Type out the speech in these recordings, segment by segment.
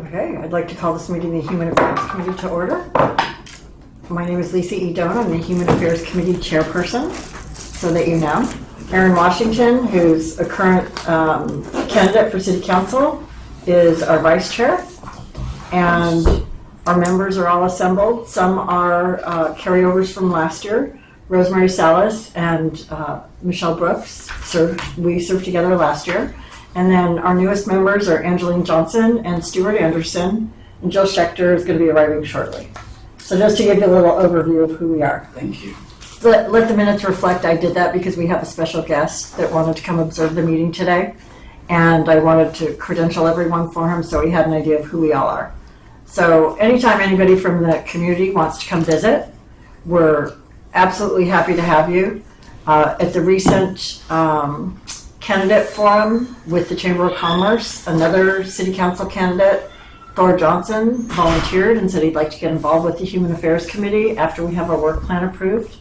Okay, I'd like to call this meeting the Human Affairs Committee to order. My name is Lisa E. Doan. I'm the Human Affairs Committee chairperson, so that you know. Aaron Washington, who's a current candidate for City Council, is our vice chair. And our members are all assembled. Some are carryovers from last year. Rosemary Salas and Michelle Brooks we served together last year. And then our newest members are Angeline Johnson and Stuart Anderson, and Jill Schechter is going to be arriving shortly. So just to give you a little overview of who we are. Thank you. Let the minutes reflect I did that because we have a special guest that wanted to come observe the meeting today. And I wanted to credential everyone for him so he had an idea of who we all are. So anytime anybody from the community wants to come visit, we're absolutely happy to have you. At the recent candidate forum with the Chamber of Commerce, another city council candidate, Thor Johnson, volunteered and said he'd like to get involved with the Human Affairs Committee after we have our work plan approved.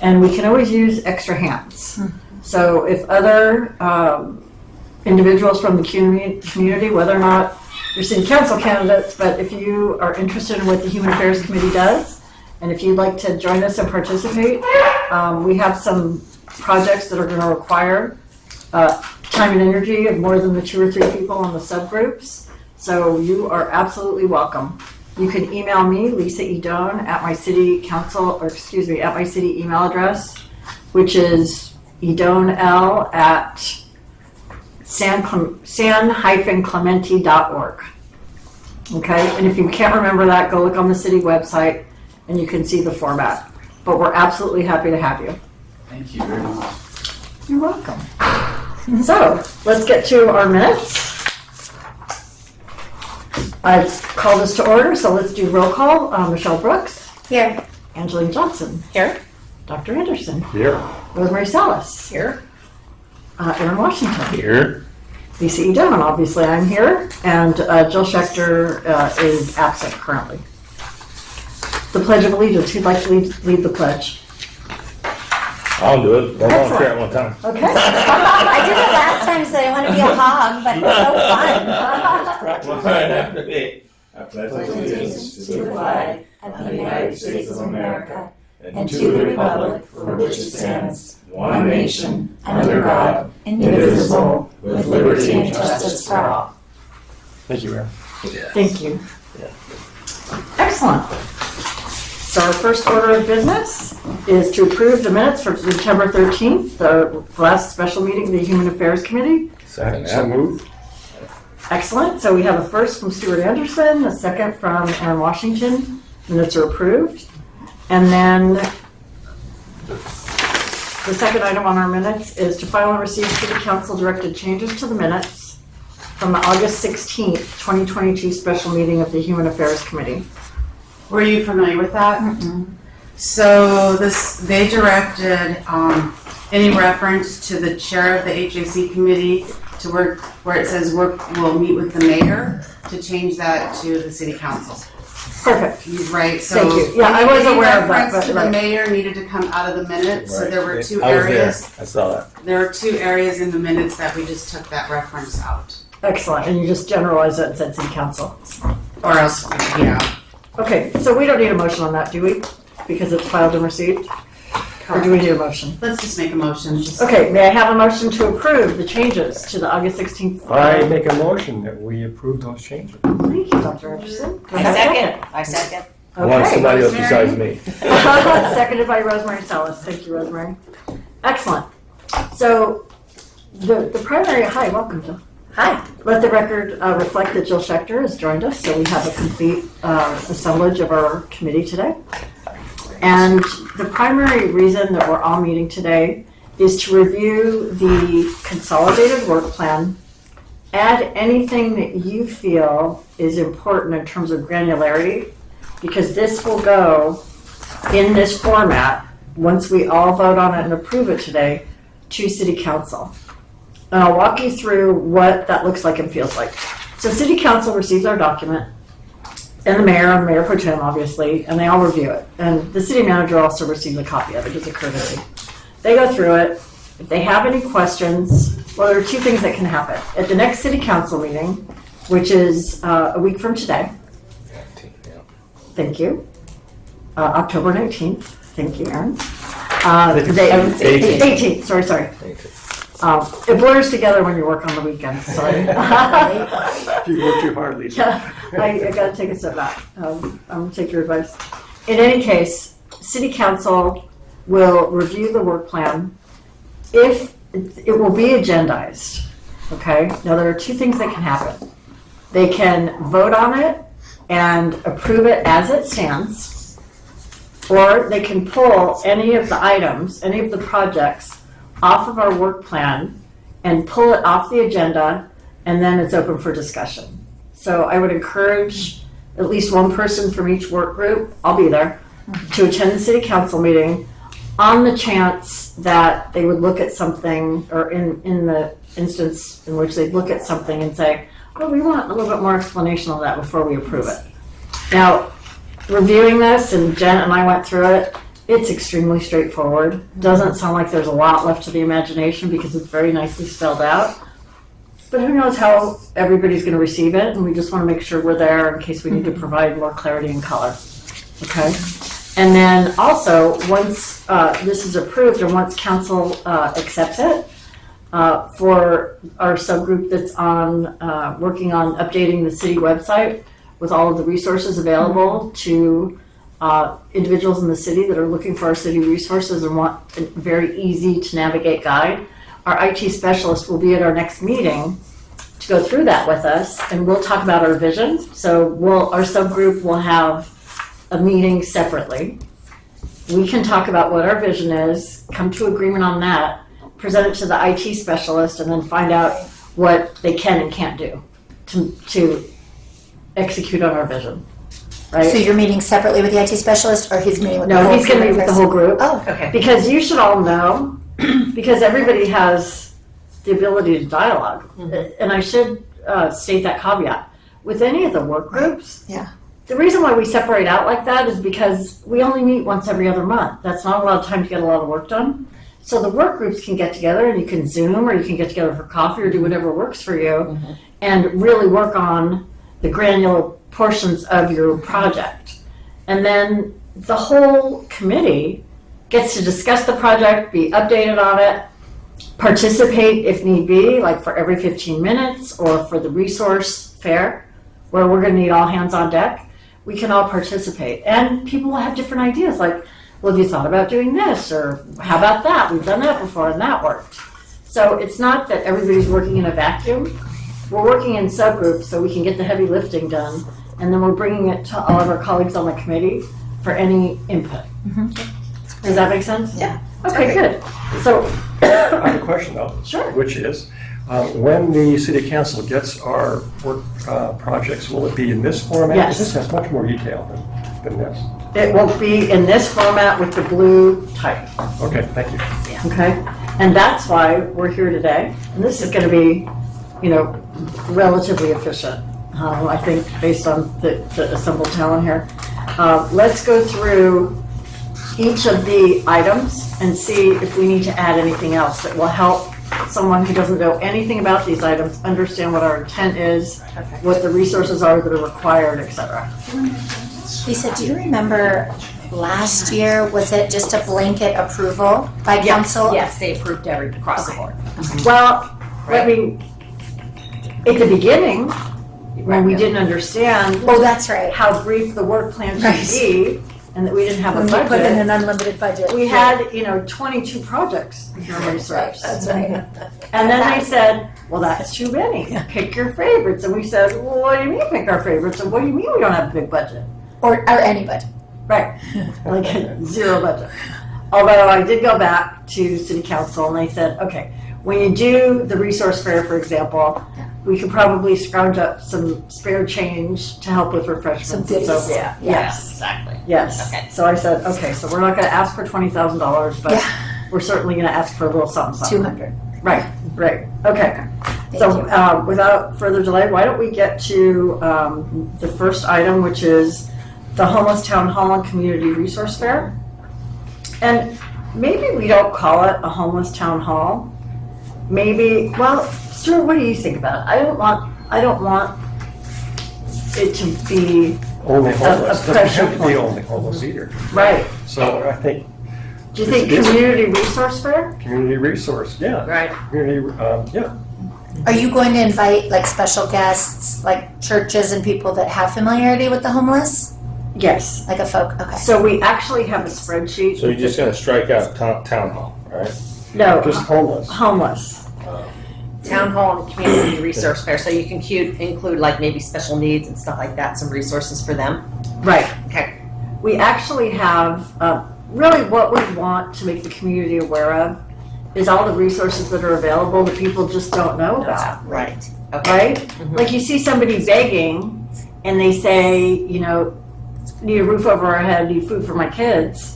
And we can always use extra hands. So if other individuals from the community, whether or not you're city council candidates, but if you are interested in what the Human Affairs Committee does, and if you'd like to join us and participate, we have some projects that are going to require time and energy of more than the 2 or 3 people in the subgroups. So you are absolutely welcome. You can email me, Lisa E. Doan, at my city email address, which is edonl at san-clemente.org. Okay, and if you can't remember that, go look on the city website and you can see the format. But we're absolutely happy to have you. Thank you very much. You're welcome. So let's get to our minutes. I've called this to order, so let's do roll call. Michelle Brooks. Here. Angeline Johnson. Here. Dr. Anderson. Here. Rosemary Salas. Here. Aaron Washington. Here. Lisa E. Doan, obviously I'm here. And Jill Schechter is absent currently. The Pledge of Allegiance. Who'd like to lead the pledge? I'll do it. We'll all share at one time. Okay. I did it last time, so I want to be a hog, but it's so fun. I pledge allegiance To the flag of the United States of America and to the republic for which it stands, one nation, under God, indivisible, with liberty and justice for all. Thank you, Aaron. Thank you. Yeah. Excellent. So our first order of business is to approve the minutes for September 13th, the last special meeting of the Human Affairs Committee. Second. So moved. Excellent. So we have a first from Stuart Anderson, a second from Aaron Washington. Minutes are approved. And then the second item on our minutes is to file and receive City Council directed changes to the minutes from the August 16th, 2022 special meeting of the Human Affairs Committee. Were you familiar with that? Mm-mm. So they directed any reference to the chair of the HAC committee to where it says we'll meet with the mayor to change that to the city council. Perfect. Right. So Thank you. Yeah, I was any aware of that, reference but to the mayor needed to come out of the minutes. So there were two I was there. areas. I saw that. There were 2 areas in the minutes that we just took that reference out, Excellent. And you just generalized it and said City Council. or else, yeah. Okay, so we don't need a motion on that, do we? Because it's filed and received? Or do we need a motion? Let's just make a motion. Okay, may I have a motion to approve the changes to the August 16th? I make a motion that we approve those changes. Thank you, Dr. Anderson. Do I have a second. I want Okay. somebody else Rosemary? besides me. Seconded by Rosemary Salas. Thank you, Rosemary. Excellent. So the primary, hi, welcome, Jill. Hi. Let the record reflect that Jill Schechter has joined us, so we have a complete assemblage of our committee today. And the primary reason that we're all meeting today is to review the consolidated work plan, add anything that you feel is important in terms of granularity, because this will go in this format, once we all vote on it and approve it today, to City Council. And I'll walk you through what that looks like and feels like. So City Council receives our document, and the mayor and Mayor Pro Tem, obviously, and they all review it. And the city manager also receives a copy of it as a courtesy. They go through it. If they have any questions, well, there are 2 things that can happen. At the next City Council meeting, which is a week from today. Thank you. October 19th. Thank you, Aaron. The 18th. Sorry. It blurs together when you work on the weekends. Sorry. You work too hard, Lisa. Yeah, I gotta take a step back. I'm gonna take your advice. In any case, City Council will review the work plan. If it will be agendized, okay? Now, there are two things that can happen. They can vote on it and approve it as it stands, or they can pull any of the items, any of the projects off of our work plan and pull it off the agenda, and then it's open for discussion. So I would encourage at least one person from each work group, I'll be there, to attend the city council meeting on the chance that they would look at something, or in the instance in which they'd look at something and say, oh, we want a little bit more explanation of that before we approve it. Now, reviewing this, and Jen and I went through it, it's extremely straightforward. Doesn't sound like there's a lot left to the imagination because it's very nicely spelled out. But who knows how everybody's going to receive it, and we just want to make sure we're there in case we need to provide more clarity and color. Okay? And then also, once this is approved and once council accepts it, for our subgroup that's on working on updating the city website with all of the resources available to individuals in the city that are looking for our city resources and want a very easy to navigate guide, our IT specialist will be at our next meeting to go through that with us, and we'll talk about our vision. So our subgroup will have a meeting separately. We can talk about what our vision is, come to agreement on that, present it to the IT specialist, and then find out what they can and can't do to execute on our vision. Right? So you're meeting separately with the IT specialist, or he's meeting with the No, whole he's going to meet with the whole group. Oh, okay. Because you should all know, because everybody has the ability to dialogue. And I should state that caveat. With any of the work groups, Yeah. the reason why we separate out like that is because we only meet once every other month. That's not a lot of time to get a lot of work done. So the work groups can get together, and you can Zoom, or you can get together for coffee, or do whatever works for you, and really work on the granular portions of your project. And then the whole committee gets to discuss the project, be updated on it, participate if need be, like for every 15 minutes, or for the resource fair, where we're going to need all hands on deck. We can all participate. And people will have different ideas, like, well, have you thought about doing this? Or how about that? We've done that before, and that worked. So it's not that everybody's working in a vacuum. We're working in subgroups so we can get the heavy lifting done, and then we're bringing it to all of our colleagues on the committee for any input. Does that make sense? Yeah. Okay, good. So, I have a question though. Sure. Which is, when the city council gets our work projects, will it be in this format? Yes. This has much more detail than this. it will be in this format with the blue type, Okay, thank you. okay? And that's why we're here today. And this is gonna be, relatively efficient, I think, based on the assembled talent here. Let's go through each of the items and see if we need to add anything else that will help someone who doesn't know anything about these items understand what our intent is, what the resources are that are required, et cetera. Lisa, do you remember last year, was it just a blanket approval by council? Yes, they approved across the board. Well, I mean, at the beginning, when we didn't understand Oh, that's right. how brief the work plan should be, and that we didn't have a When you put in budget, an unlimited budget. we had, 22 projects, if memory serves. That's right. And then they said, well, that's too many. Pick your favorites. And we said, well, what do you mean pick our favorites? And what do you mean we don't have a big budget? Or any budget. Right, like zero budget. Although I did go back to city council and they said, okay, when you do the resource fair, for example, we could probably scrounge up some spare change to help with refreshments. Some and so goodies. forth. Yeah, Yes, exactly. yes. Okay. So I said, okay, so we're not gonna ask for $20,000, but Yeah. we're certainly gonna ask for a little something, something. 200. Right, right, okay. Thank So you. without further delay, why don't we get to the first item, which is the Homeless Town Hall and Community Resource Fair. And maybe we don't call it a Homeless Town Hall. Maybe, well, Stuart, what do you think about it? I don't want it to be, Only homeless, doesn't pressure have to be only homeless either. right. So I think Do you think It's- community resource fair? community resource, yeah. Right. Community, yeah. Are you going to invite like special guests, like churches and people that have familiarity with the homeless? Yes. Like a folk, okay. So we actually have a spreadsheet. So you're just gonna strike out town hall, right? No, Just homeless. homeless. Town hall and community resource fair, so you can include like maybe special needs and stuff like that, some resources for them. Right. Okay. We actually have, really what we want to make the community aware of is all the resources that are available that people just don't know about. Right. Okay. Right? Mhm. Like you see somebody begging and they say, you know, need a roof over our head, need food for my kids.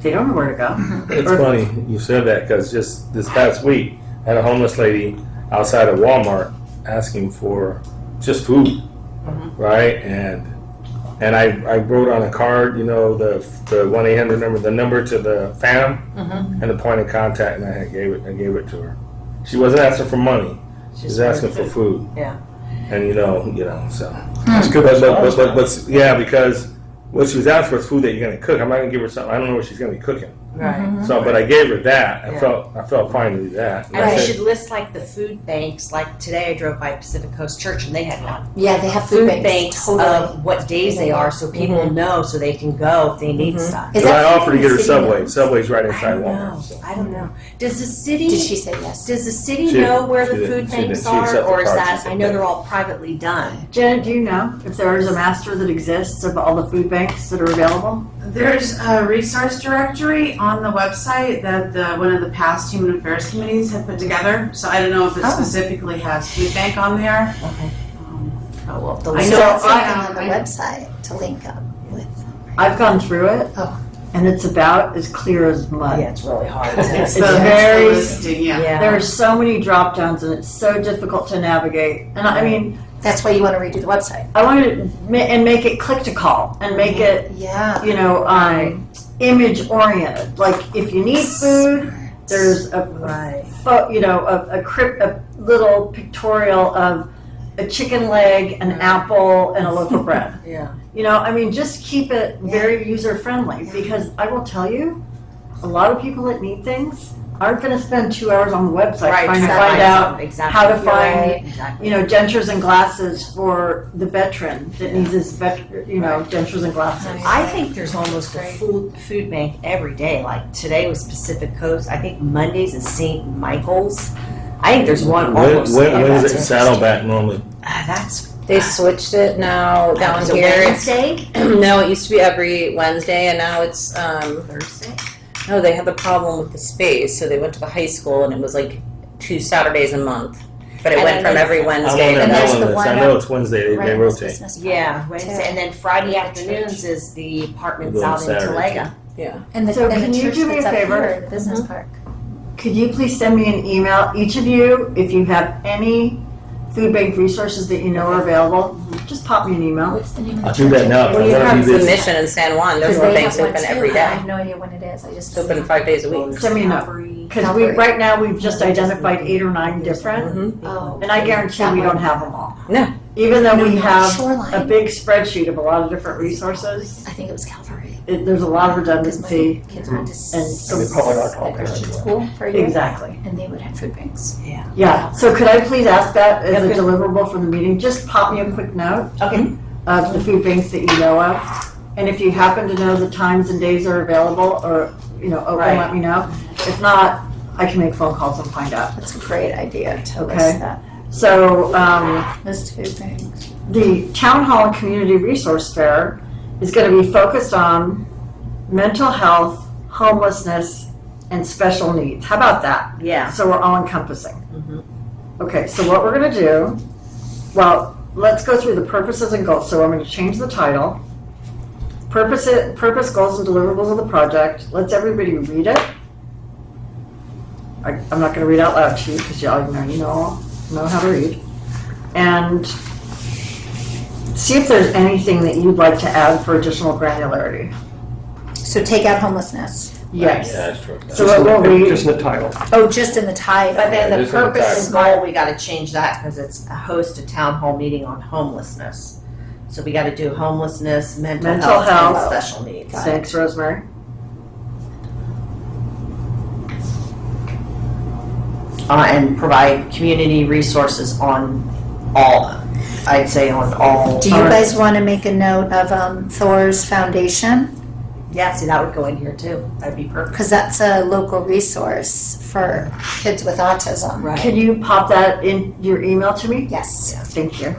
They don't know where to go. It's Or- funny you said that because just this past week, I had a homeless lady outside of Walmart asking for just food, right? And I wrote on a card, you know, the 1-800 number, the number to the FAM, and the point of contact, and I gave it to her. She wasn't asking for money; she was asking for food. Yeah. And you know, so. That's good. But yeah, because what she was asking for is food that you're gonna cook. I'm not gonna give her something I don't know what she's gonna be cooking. Right. So, but I gave her that. Yeah. I felt fine to do that. And I And we said, should list like the food banks, like today I drove by Pacific Coast Church and they had one. Yeah, they have Food food banks Totally. of what days they are so people know so they can go if they need stuff. Is so that I offered to get her city Subway. knows? Subway's right I inside don't know. Walmart. So. I don't know. Does the city Did she say yes? Does the city She- know where the she food didn't- she banks didn't- she are, accepted or is cards, she that? said I know bank. they're all privately done. Janet, do you know if there is a master that exists of all the food banks that are available? There's a resource directory on the website that one of the past Human Affairs committees had put together. So I don't know if it specifically has food bank on there. Okay. Oh, well, the I I know know something I- on the website to link up with. I've gone through it, Oh. and it's about as clear as mud. Yeah, it's really hard. It's the very- listing, yeah. There are so many drop downs, and it's so difficult to navigate. And I mean, That's why you want to redo the website. I want to make it click to call and make it, Yeah. you know, image oriented. Like if you need food, there's a Right. a little pictorial of a chicken leg, an apple, and a loaf of bread. Yeah. You know, I mean, just keep it very user friendly because I will tell you, a lot of people that need things aren't going to spend 2 hours on the website trying to find out exactly. how to find, right. Exactly. you know, dentures and glasses for the veteran that needs his dentures and glasses. I think there's almost a food bank every day. Like today was Pacific Coast. I think Mondays is St. Michael's. I think there's one When almost. is that's it Saddleback normally? That's They switched it now down is it here. It's, Wednesday, no, it used to be every Wednesday, and now it's Thursday. no. They had the problem with the space, so they went to the high school, and it was like 2 Saturdays a month. But it And went then from there's- every I'm on Wednesday. that And there's mailing the list. one I know up it's Wednesday. They Right in this rotate. business park. Yeah, Wednesday, and then Friday afternoons is the apartments We're out going in Saturday, Talega. Yeah. And the, So and can the you church do me that's a up favor? here at Business Park. Could you please send me an email, each of you, if you have any food bank resources that you know are available, just pop me an email. What's the name of the I'll church? do that now. Well, you I'm gonna have do the this. mission in San Juan. Their Because food they banks have one open too. every I day. have no idea when it is. I just It's open 5 days a week. Send me a note. Because right now, we've just identified 8 or 9 different, Mm-hmm. Oh. and I guarantee we don't have them all. No. Even though we have a Shoreline. big spreadsheet of a lot of different resources, I think it was Calvary. there's a lot of Because my redundancy. kids went to And They probably aren't a all Christian there. school for a year. Exactly. And they would have food banks. Yeah, so could I please ask that as a Yep. deliverable for the meeting? Just pop me a quick note Okay. of the food banks that you know of. And if you happen to know the times and days are available or, you know, open, Right. let me know. If not, I can make phone calls and find out. That's a great idea to Okay. list that. So, List food banks. the Town Hall and Community Resource Fair is going to be focused on mental health, homelessness, and special needs. How about that? Yeah. So we're all encompassing. Mhm. Okay, so what we're going to do, well, let's go through the purposes and goals. So I'm going to change the title. Purpose, goals, and deliverables of the project. Let's everybody read it. I'm not going to read out loud to you because y'all know how to read. And see if there's anything that you'd like to add for additional granularity. So take out homelessness. Yes. Yeah, that's true. So what will we, Just in the title. Oh, just in the title. But then the Just in the purpose and title. goal, we gotta change that because it's a host a town hall meeting on homelessness. So we gotta do homelessness, mental Mental health, health. and special needs. thanks, Rosemary. And provide community resources on all, I'd say on all. Do you guys want to make a note of Thor's Foundation? Yeah, see, that would go in here too. That'd be perfect. Because that's a local resource for kids with autism. Right. Can you pop that in your email to me? Yes. Thank you.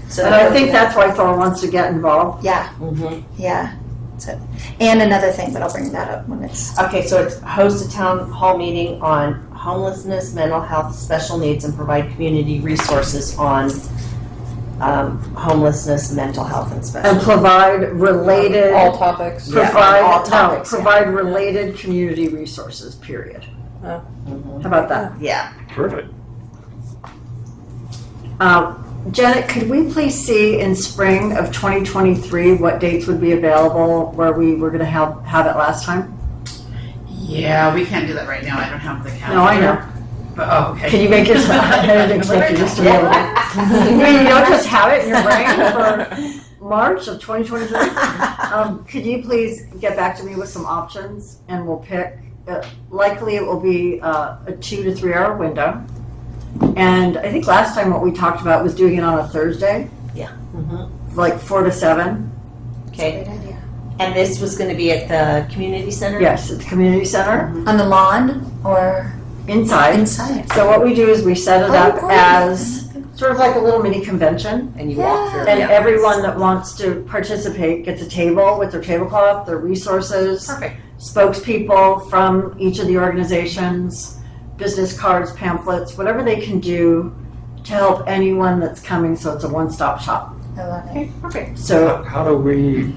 So And I think that's why Thor wants to get involved. Yeah, Mhm. yeah. So, and another thing, but I'll bring that up when it's. Okay, so it's host a town hall meeting on homelessness, mental health, special needs, and provide community resources on homelessness, mental health, and special. And provide related, All topics. Yeah, provide, all no, topics, yeah. provide related community resources, period. Mhm. How about that? Yeah. Perfect. Janet, could we please see in spring of 2023 what dates would be available where we were gonna have it last time? Yeah, we can't do that right now. I don't have the calendar. No, I know. But, oh, okay. Can you make it, I didn't expect you just to be able to. I mean, you don't just have it in your brain for March of 2023? Could you please get back to me with some options and we'll pick, likely it will be a 2 to 3 hour window. And I think last time what we talked about was doing it on a Thursday, Mhm. like 4 to 7. Okay, Great idea. and this was gonna be at the community center? Yes, at the community center, On the lawn or inside. inside? So what we do is we set it Oh, up great. as sort of like a little mini convention. And you walk through. And yeah. everyone that wants to participate gets a table with their tablecloth, their resources, Perfect. spokespeople from each of the organizations, business cards, pamphlets, whatever they can do to help anyone that's coming so it's a one-stop shop. I love it. Okay, perfect. So How do we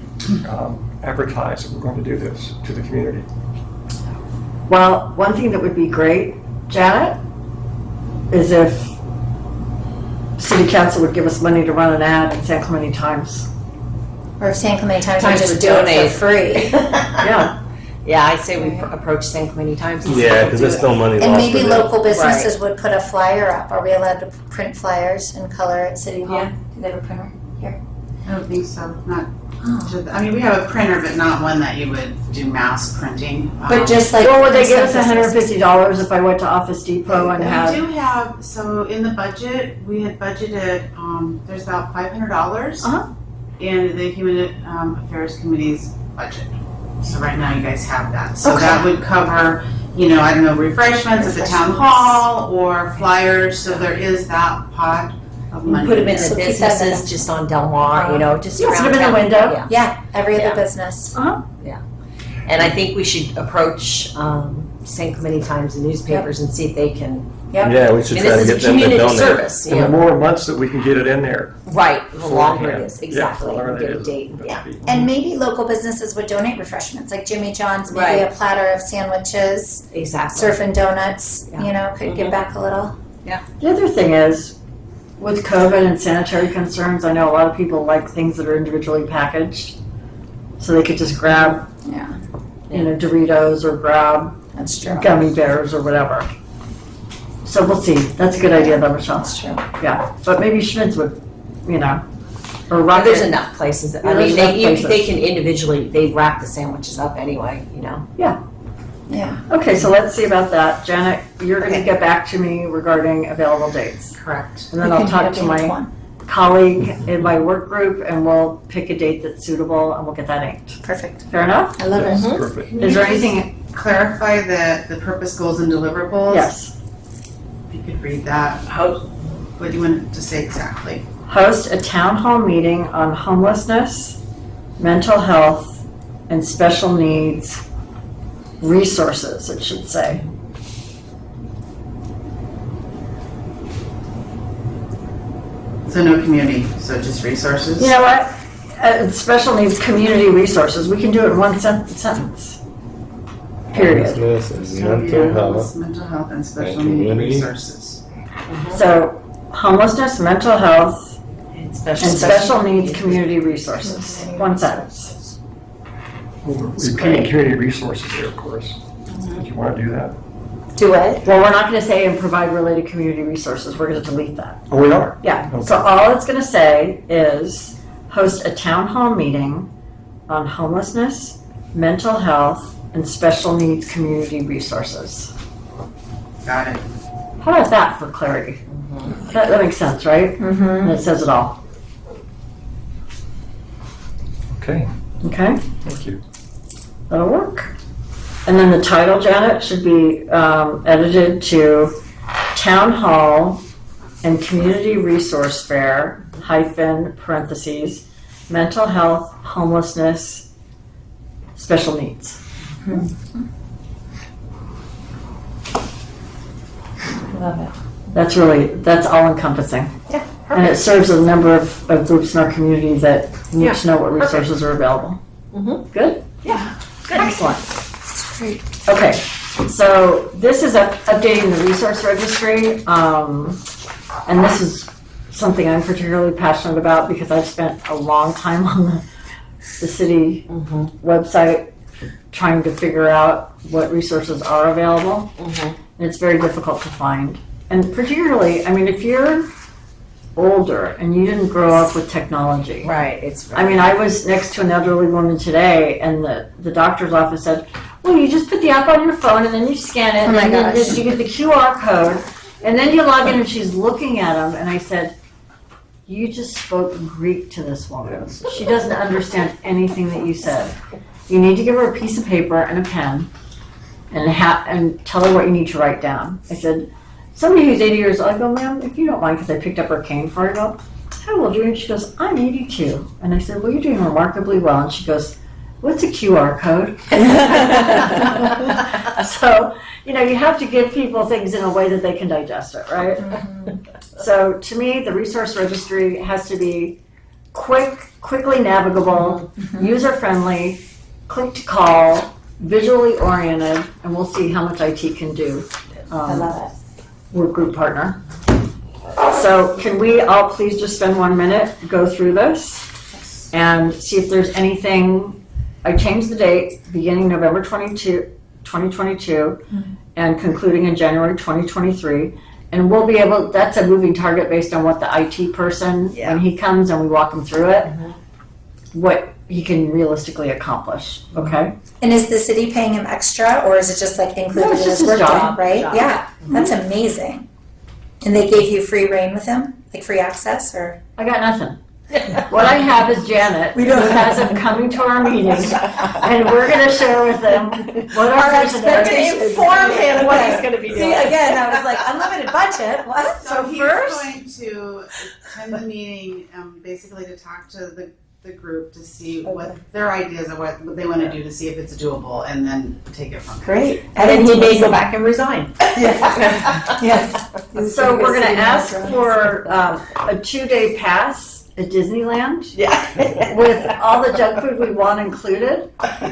advertise that we're going to do this to the community? well, one thing that would be great, Janet, is if city council would give us money to run an ad in San Clemente Times. Or if San Clemente Times Times would just would do donate. it for free. Yeah, Yeah, I say we approach San Clemente Times. and see Yeah, if because they'll there's do it. no money And lost maybe with it. local businesses would put a flyer up. Are we allowed to print flyers in color at City Hall? Yeah. Do they have a printer? I don't think so. Not. I mean, we have a printer, but not one that you would do mass printing. But just like. or would they give us some businesses. $150 if I went to Office Depot and We had? do have, so in the budget, we had budgeted, there's about $500 Uh-huh. in the Human Affairs Committee's budget. So right now you guys have that. So Okay. that would cover, I don't know, refreshments at the town hall or flyers. So there is that pot of money. Put them in So the keep that in businesses just on Del Mar, just Yeah, put around 'em in the town. window. Yeah. Yeah, every Yeah. other business. And I think we should approach San Clemente Times and newspapers and see if they can. Yeah, we should And try to this get is a them to community donate. service, And the more months that we can get it in there. Right, the longer it beforehand. is, exactly. Yeah, the longer We'll get it a is, date. that'd Yeah. be- And maybe local businesses would donate refreshments, like Jimmy John's, maybe a Right. platter of sandwiches, Exactly. surf and donuts, Yeah. could give back a little. The other thing is, with COVID and sanitary concerns, I know a lot of people like things that are individually packaged. So they could just grab, Yeah, Doritos or grab that's true. gummy bears or whatever. So we'll see. That's a good idea though, Michelle. That's true. Yeah, but maybe Schmidt's would, or Well, Rocket. there's enough places. I Yeah, there's mean, enough they places. can individually, they wrap the sandwiches up anyway, Yeah. Okay, so let's see about that. Janet, you're gonna Okay. get back to me regarding available dates. Correct. And then We I'll can talk do to it in my one. colleague in my work group and we'll pick a date that's suitable and we'll get that inked. Perfect. Fair enough? I love it. Yes, perfect. Is there anything? Clarify the purpose, goals, and deliverables? Yes. If you could read that. What do you want to say exactly? Host a town hall meeting on homelessness, mental health, and special needs resources, it should say. So no community, so just resources? You know what? Special needs community resources. We can do it in one sentence. Period. Homelessness and So, mental yeah, health. mental health and special and need community. resources. So homelessness, mental health, And and special needs community resources. One sentence. repeating community resources there, of course. If you want to do that. Do it. Well, we're not gonna say and provide related community resources, we're gonna delete that. Oh, we are? Yeah, Okay. so all it's gonna say is host a town hall meeting on homelessness, mental health, and special needs community resources. Got it. How about that for clarity? That makes sense, right? Mm-hmm. And it says it all, Okay, okay? thank you. That'll work. And then the title, Janet, should be edited to Town Hall and Community Resource Fair, hyphen, parentheses, mental health, homelessness, special needs. Love it. That's all encompassing. Yeah, And it serves a number of groups in our community that need to know what resources are available. Mhm. Good? Yeah. Good. Excellent. Great. Okay, so this is updating the resource registry, and this is something I'm particularly passionate about because I've spent a long time on the city website trying to figure out what resources are available, and it's very difficult to find. And particularly, I mean, if you're older and you didn't grow up with technology, Right. It's. I mean, I was next to an elderly woman today, and the doctor's office said, well, you just put the app on your phone, and then you scan it, Oh my and then gosh. you get the QR code, and then you log in, and she's looking at them, and I said, you just spoke Greek to this woman. Yes. She doesn't understand anything that you said. You need to give her a piece of paper and a pen, and tell her what you need to write down. I said, somebody who's 80 years old, I go, ma'am, if you don't mind, because I picked up her cane for her, I go, how old are you? And she goes, I'm 82. And I said, well, you're doing remarkably well. And she goes, what's a QR code? So, you have to give people things in a way that they can digest it, right? So to me, the resource registry has to be quickly navigable, user-friendly, click to call, visually oriented, and we'll see how much IT can do. I love it. We're a group partner. So can we all please just spend 1 minute, go through this, and see if there's anything. I changed the date, beginning November 2022, and concluding in January 2023. And we'll be able, that's a moving target based on what the IT person, when he comes and we walk him through it, what he can realistically accomplish, okay? And is the city paying him extra, or is it just like included it's in just his his work job. day, right? Job. Yeah, that's amazing. And they gave you free reign with him, like free access, or? I got nothing. What I have is Janet, who has him coming to our meetings, and we're gonna share with them what our expectations. Inform him what he's going to be See, doing. again, I was like, unlimited budget, what? So he's first- going to attend the meeting, basically to talk to the group to see what their ideas of what they want to do to see if it's doable, and then take it from there. Great. And then he may go back and resign. Yes. So we're gonna ask for a 2-day pass at Disneyland Yeah. with all the junk food we want included,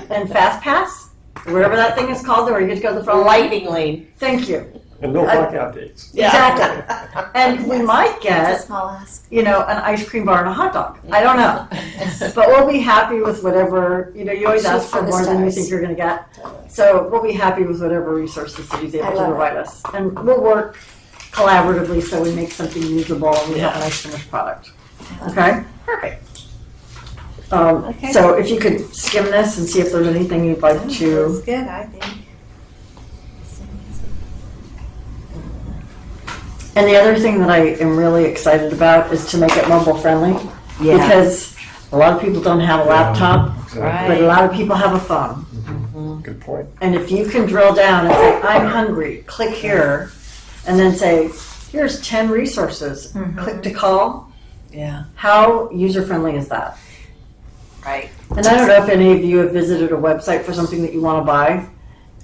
and Fast Pass, whatever that thing is called, where you get to go to the front. Lightning lane. Thank you. And no blackout dates. Exactly. And we might It's get, a small ask. an ice cream bar and a hot dog. I don't know. But we'll be happy with whatever, you always Shoot ask for for the more than you stars. think you're gonna get. So we'll be happy with whatever resource the city's I able to love it. provide us. And we'll work collaboratively so we make something usable and we have a nice finished product. Okay? Perfect. Okay. So if you could skim this and see if there's anything you'd like to. That's good, I think. And the other thing that I am really excited about is to make it mobile friendly. Yeah. Because a lot of people don't have a laptop, Exactly. but a lot of people have a phone. Good point. And if you can drill down and say, I'm hungry, click here, and then say, here's 10 resources, click to call, Yeah. how user-friendly is that? Right. And I don't know if any of you have visited a website for something that you want to buy,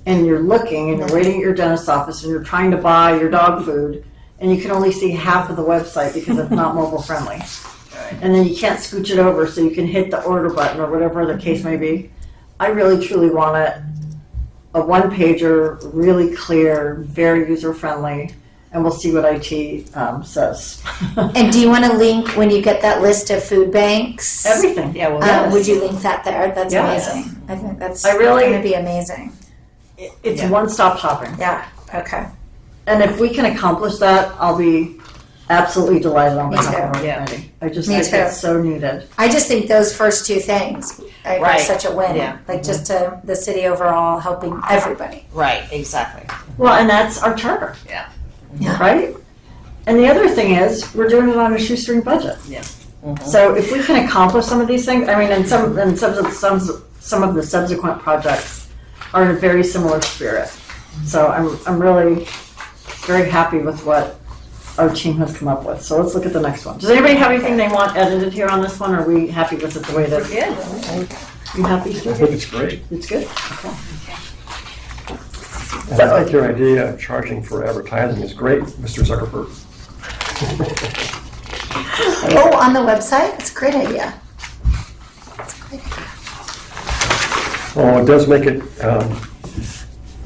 and you're looking, and you're waiting at your dentist's office, and you're trying to buy your dog food, and you can only see half of the website because it's not mobile-friendly. And then you can't scooch it over so you can hit the order button or whatever the case may be. I really, truly want it a one-pager, really clear, very user-friendly, and we'll see what IT says. And do you want to link when you get that list of food banks? Everything. Yeah, well, Would you link that there? That's Yeah. amazing. I think that's I really- going to be amazing. It's Yeah. one-stop shopping. Yeah. Okay. And if we can accomplish that, I'll be absolutely delighted on Me behalf of too. our Yeah. committee. I just Me think too. it's so needed. I just think those first two things are Right. such a win. Yeah. Like just to the city overall helping everybody. Right, exactly. Well, and that's our charter. Yeah. Yeah. Right? And the other thing is, we're doing it on a shoestring budget. Yeah. So if we can accomplish some of these things, I mean, and some of the subsequent projects are in a very similar spirit. So I'm really very happy with what our team has come up with. So let's look at the next one. Does anybody have anything they want edited here on this one? Or are we happy with it the way it is? Good. You happy, I Steve? think it's great. It's good? Okay. And I think your idea of charging for advertising is great, Mr. Zuckerberg. Oh, on the website? It's a great idea. Well, it does make it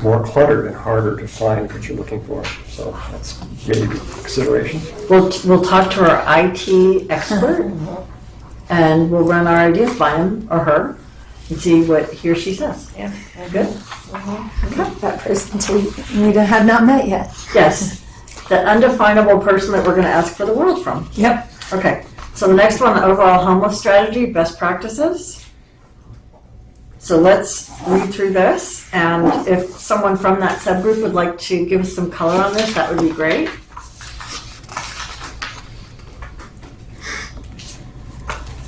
more cluttered and harder to find what you're looking for. So that's maybe consideration. We'll talk to our IT expert and we'll run our ideas by him or her and see what he or she says. Yeah. Good? That person we have not met yet. Yes. The undefinable person that we're going to ask for the world from. Yep. Okay. So the next one, the overall homeless strategy, best practices. So let's read through this, and if someone from that subgroup would like to give us some color on this, that would be great.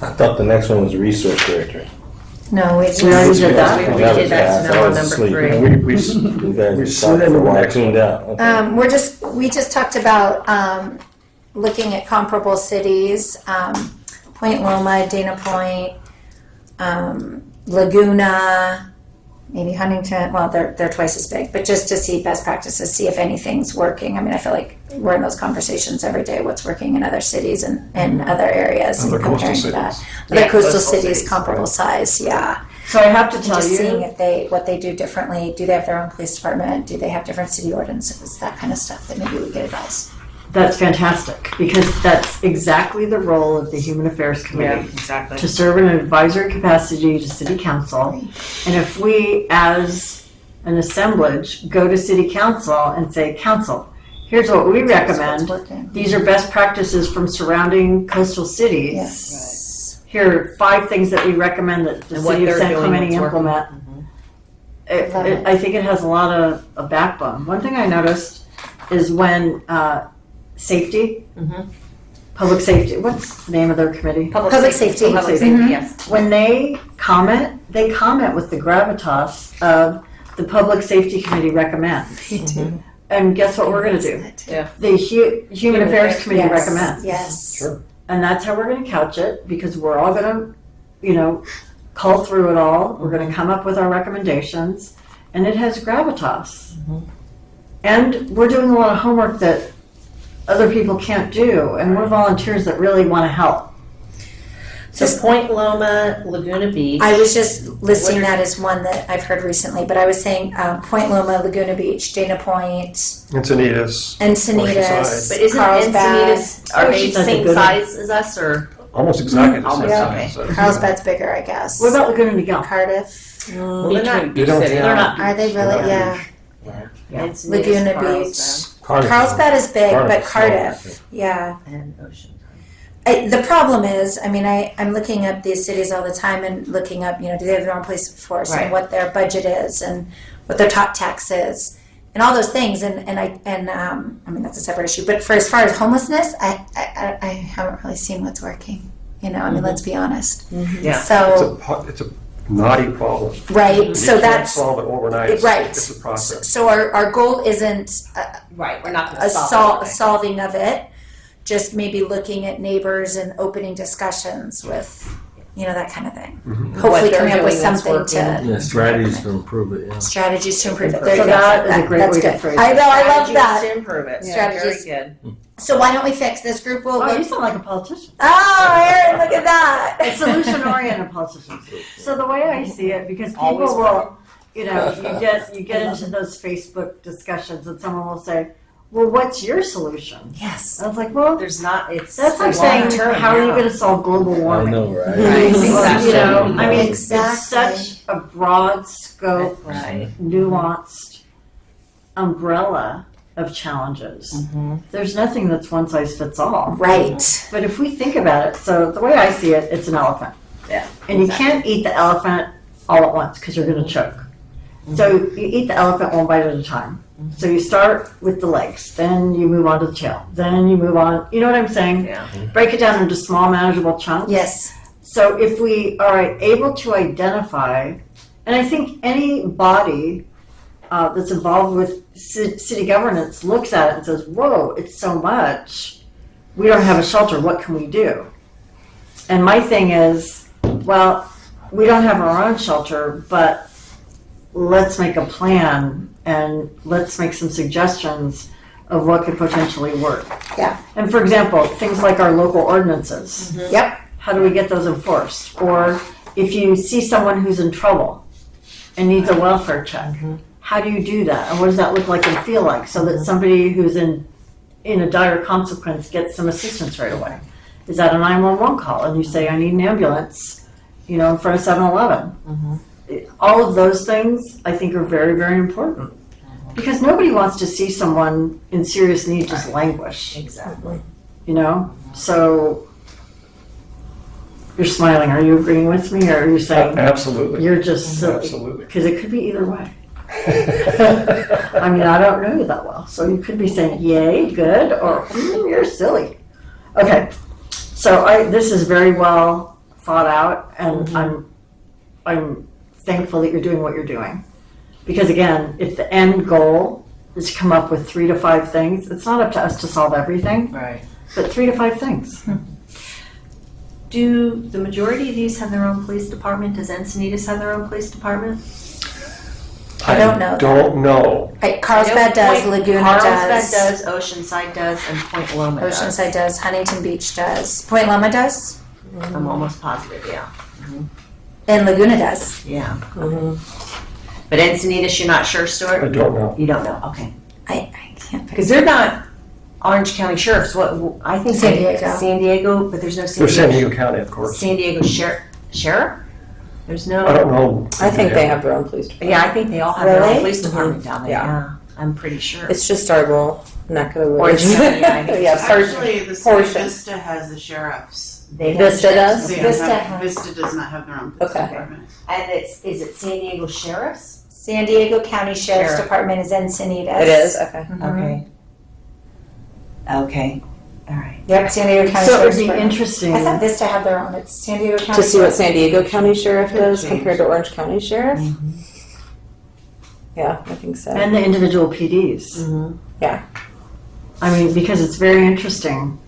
I thought the next one was resource directory. No, we We already did that. We redid that, so now we're number three. And we You guys We were slid talking into for a the while, next tuned out. Okay. we just talked about looking at comparable cities, Point Loma, Dana Point, Laguna, maybe Huntington. Well, they're twice as big, but just to see best practices, see if anything's working. I mean, I feel like we're in those conversations every day. What's working in other cities and other areas, Other and coastal comparing to that. cities. Other Yeah, coastal coastal cities, cities, comparable size. Yeah. So I have to And tell just seeing you, if what they do differently. Do they have their own police department? Do they have different city ordinances? That kind of stuff that maybe we get advice. that's fantastic, because that's exactly the role of the Human Affairs Yeah, Committee. exactly. To serve in an advisory capacity to City Council. And if we, as an assemblage, go to City Council and say, Council, here's what we recommend. What's working. These are best practices from surrounding coastal cities. Yes. Here are 5 things that we recommend that the And what city of they're San doing, Clemente what's working. implement. Love it. I think it has a lot of a backbone. One thing I noticed is when safety, Mhm. public safety, what's the name of their committee? Public safety. Public Mhm. safety, yes. When they comment with the gravitas of the Public Safety Committee recommends. And guess what we're going to do? Yeah. The Human Affairs Committee Yes. recommends. Yes. Sure. And that's how we're going to couch it, because we're all going to, cull through it all. We're going to come up with our recommendations, and it has gravitas. And we're doing a lot of homework that other people can't do, and we're volunteers that really want to help. So Point Loma, Laguna Beach. I was just listing What are- that as one that I've heard recently, but I was saying Point Loma, Laguna Beach, Dana Point, Encinitas, Encinitas, Oceanside. But isn't Carlsbad. Encinitas, are they Oceanside a same good one. size as us, or? almost exactly the same Almost, okay. size. Carlsbad's bigger, I guess. What about Laguna Niguel? Cardiff? Well, they're not They beach don't city. have- They're not. Are they really? Yeah. Encinitas, Laguna Carlsbad, Beach. Cardiff. Carlsbad is big, Cardiff but is small, I Cardiff, think. yeah. And Ocean. The problem is, I mean, I'm looking up these cities all the time and looking up, do they have their own police force Right. and what their budget is and what their top tax is and all those things. And I mean, that's a separate issue. But for as far as homelessness, I haven't really seen what's working. I mean, let's be honest. Yeah. So, It's a knotty problem. right. You So can't that's solve it overnight. It's- right. It's a process. So our goal isn't Right, we're not a gonna solve it. solving of it, just maybe looking at neighbors and opening discussions with, that kind of thing. Mhm. Hopefully What they're coming up with doing that's something to, working. Yeah, strategies to improve it, yeah. strategies to improve it. So There you go. that is a great That's way to good. phrase I it. know, I love Strategies that. to improve it. Strategies. Yeah, very good. So why don't we fix this group? Will Oh, you look. sound like a politician. Oh, Erin, look at that. A solution-oriented politician. So the way I see it, because people Always will, you get into those Facebook discussions, and someone will say, well, what's your solution? Yes. I was like, well, There's not, it's. that's like saying, long-term how are you now. going to solve global I warming? know, right? Right, Well, exactly. you know, I mean, Exactly. it's such a broad scope, Right. nuanced umbrella of challenges. Mhm. There's nothing that's one size fits all. Right. But if we think about it, so the way I see it, it's an elephant. Yeah, And you can't eat the elephant all at once because you're going to choke. So you eat the elephant one bite at a time. So you start with the legs, then you move on to the tail, then you move on. You know what I'm saying? Yeah. Break it down into small, manageable chunks. Yes. So if we are able to identify, and I think any body that's involved with city governance looks at it and says, whoa, it's so much. We don't have a shelter. What can we do? And my thing is, well, we don't have our own shelter, but let's make a plan and let's make some suggestions of what could potentially work. Yeah. And for example, things like our local ordinances. Yep. How do we get those enforced? Or if you see someone who's in trouble and needs a welfare check, how do you do that? And what does that look like and feel like so that somebody who's in a dire consequence gets some assistance right away? Is that a 911 call? And you say, I need an ambulance, in front of 7-Eleven. All of those things I think are very, very important. Because nobody wants to see someone in serious need just languish, Exactly. So you're smiling. Are you agreeing with me, or are you saying Absolutely. you're just silly? Absolutely. Because it could be either way. I mean, I don't know you that well, so you could be saying yay, good, or you're silly. Okay, so this is very well thought out, and I'm thankful that you're doing what you're doing. Because again, if the end goal is to come up with 3 to 5 things, it's not up to us to solve everything, Right. but 3 to 5 things. Do the majority of these have their own police department? Does Encinitas have their own police department? I don't know. Don't know. Carlsbad does, Laguna Carlsbad does. does, Oceanside does, and Point Loma does. Oceanside does, Huntington Beach does, Point Loma does, I'm almost positive, yeah. and Laguna does. Yeah. But Encinitas, you're not sure, I Stuart? don't know. You don't know, okay. I can't. Because they're not Orange County sheriffs. What I think San Diego. San Diego, but there's no San They're San Diego. Diego County, of course. San Diego sheriff? There's no. I don't know. I think they have their own police department. Yeah, I think they all have their own Really? police department down there. Yeah. Yeah, I'm pretty sure. It's just our little neck of the Orange woods. County, yeah, I think Yeah, it's part- Actually, the city portion. Vista has the sheriffs. They have Vista sheriffs. does? They Vista have- has- Vista does not have their own police Okay. department. And is it San Diego sheriffs? San Diego County Sheriff's Sheriff. Department is Encinitas. It is? Okay. Okay. Okay. All right. Yep, San Diego County So it would Sheriff's be Department. interesting. I thought Vista had their own. It's San Diego County. To see what Sheriff's San Diego County Sheriff does Change. compared to Orange County Sheriff? Yeah, I think so. And the individual PDs. Yeah. I mean, because it's very interesting.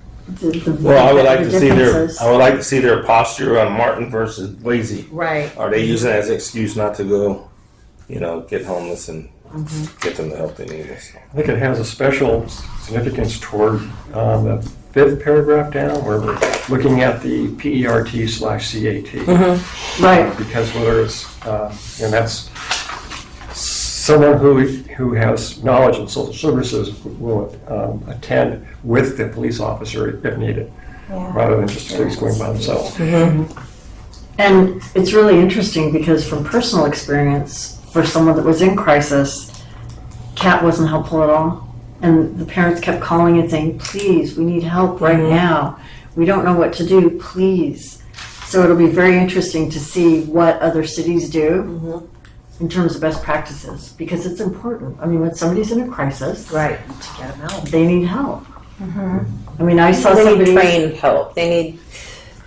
Well, I would like the to see differences. I would like to see their posture on Martin versus Boise. Right. Are they using it as an excuse not to go, get homeless and get them the help they need? I think it has a special significance toward the 5th paragraph down where we're looking at the PERT/CAT. Right. Because whether it's, and that's someone who has knowledge in social services will attend with the police officer if needed, Yeah. rather than just police going by themselves. And it's really interesting because from personal experience, for someone that was in crisis, CAT wasn't helpful at all. And the parents kept calling and saying, please, we need help right now. We don't know what to do, please. So it'll be very interesting to see what other cities do in terms of best practices, because it's important. I mean, when somebody's in a crisis, Right. To get them out. they need help. I mean, I saw They need somebody... trained help. They need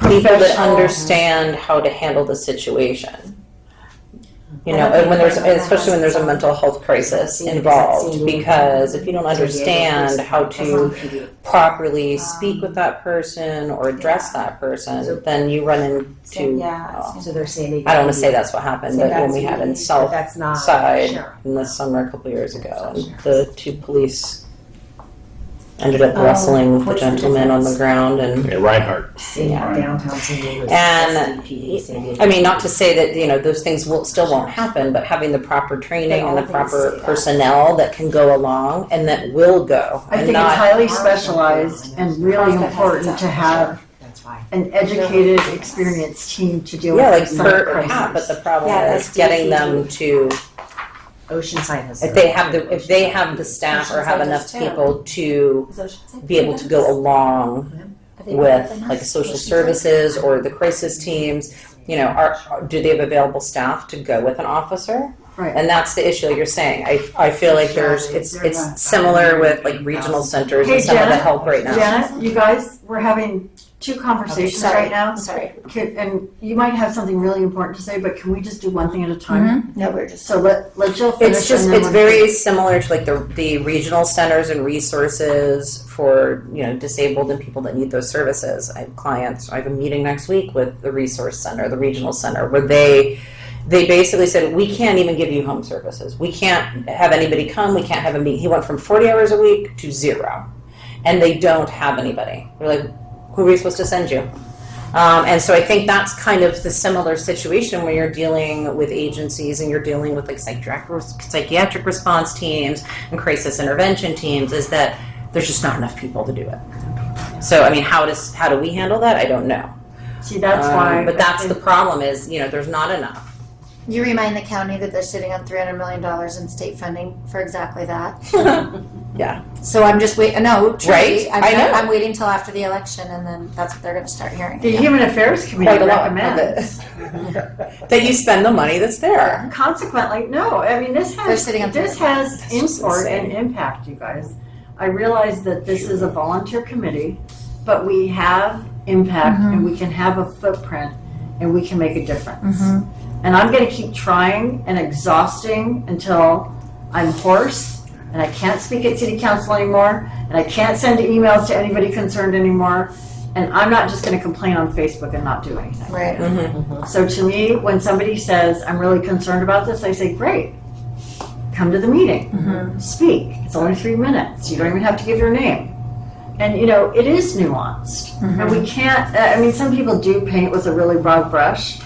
people that Professional. understand how to handle the situation. I don't And when think there's, I know especially when there's a some- mental health crisis San Diego- involved, San Diego because if you don't San Diego understand police how department. to properly speak with that person or address that person, then you run into, Yeah. So they're San Diego. I don't want to say that's what happened, So but when we that's- had in But South that's not Side sheriff. in the summer a couple years ago, and the 2 police ended up wrestling with the what's the gentleman on the difference? ground and Yeah, Reinhardt. Yeah, downtown San Diego. And, San Diego. I mean, not to say that, you know, those things still won't happen, but having the proper training They and the always proper say that. personnel that can go along and that will go. I and think it's not, highly specialized and really important to have That's why. an educated, experienced team to deal yeah, with like some of the Bert or Pat, but crises. the problem Yeah, is that's getting DPD. them to, Oceanside has. if they have the staff or have Oceanside enough does too. people to Is Oceanside be able to go along Are they with better than like us? social services or the crisis teams, you know, do they have available staff to go with an officer? Right. And that's the issue you're saying. I feel like it's similar with like regional centers Hey, and some of the Janet? help right now. Janet, you guys, we're having two conversations Sorry. right now. Sorry. And you might have something really important to say, but can we just do one thing at a time? No, we're just. So let Jill finish. It's just and then it's we'll- very similar to like the regional centers and resources for, you know, disabled and people that need those services. I have clients. I have a meeting next week with the resource center, the regional center, where they basically said, we can't even give you home services. We can't have anybody come. We can't have him be. He went from 40 hours a week to 0, and they don't have anybody. They're like, who are we supposed to send you? And so I think that's kind of the similar situation when you're dealing with agencies and you're dealing with like psychiatric response teams and crisis intervention teams, is that there's just not enough people to do it. So I mean, how do we handle that? I don't know. See, that's why. But that's the problem is, you know, there's not enough. You remind the county that they're sitting on $300 million in state funding for exactly that. Yeah. So I'm just waiting. No, truly, Right? I know. I'm waiting till after the election, and then that's what they're going to start hearing. The Human Affairs Quite Committee a lot of recommends. that you spend the money that's there. Consequently, no. I mean, this They're has sitting on this has That's just import and insane. impact, you guys. I realize that this is a volunteer committee, but we have impact and we can have a footprint and we can make a difference. And I'm going to keep trying and exhausting until I'm hoarse and I can't speak at city council anymore and I can't send emails to anybody concerned anymore. And I'm not just going to complain on Facebook and not do anything. Right. So to me, when somebody says, I'm really concerned about this, I say, great, come to the meeting, speak. It's only 3 minutes. You don't even have to give your name. And, you know, it is nuanced. And we can't, I mean, some people do paint with a really broad brush,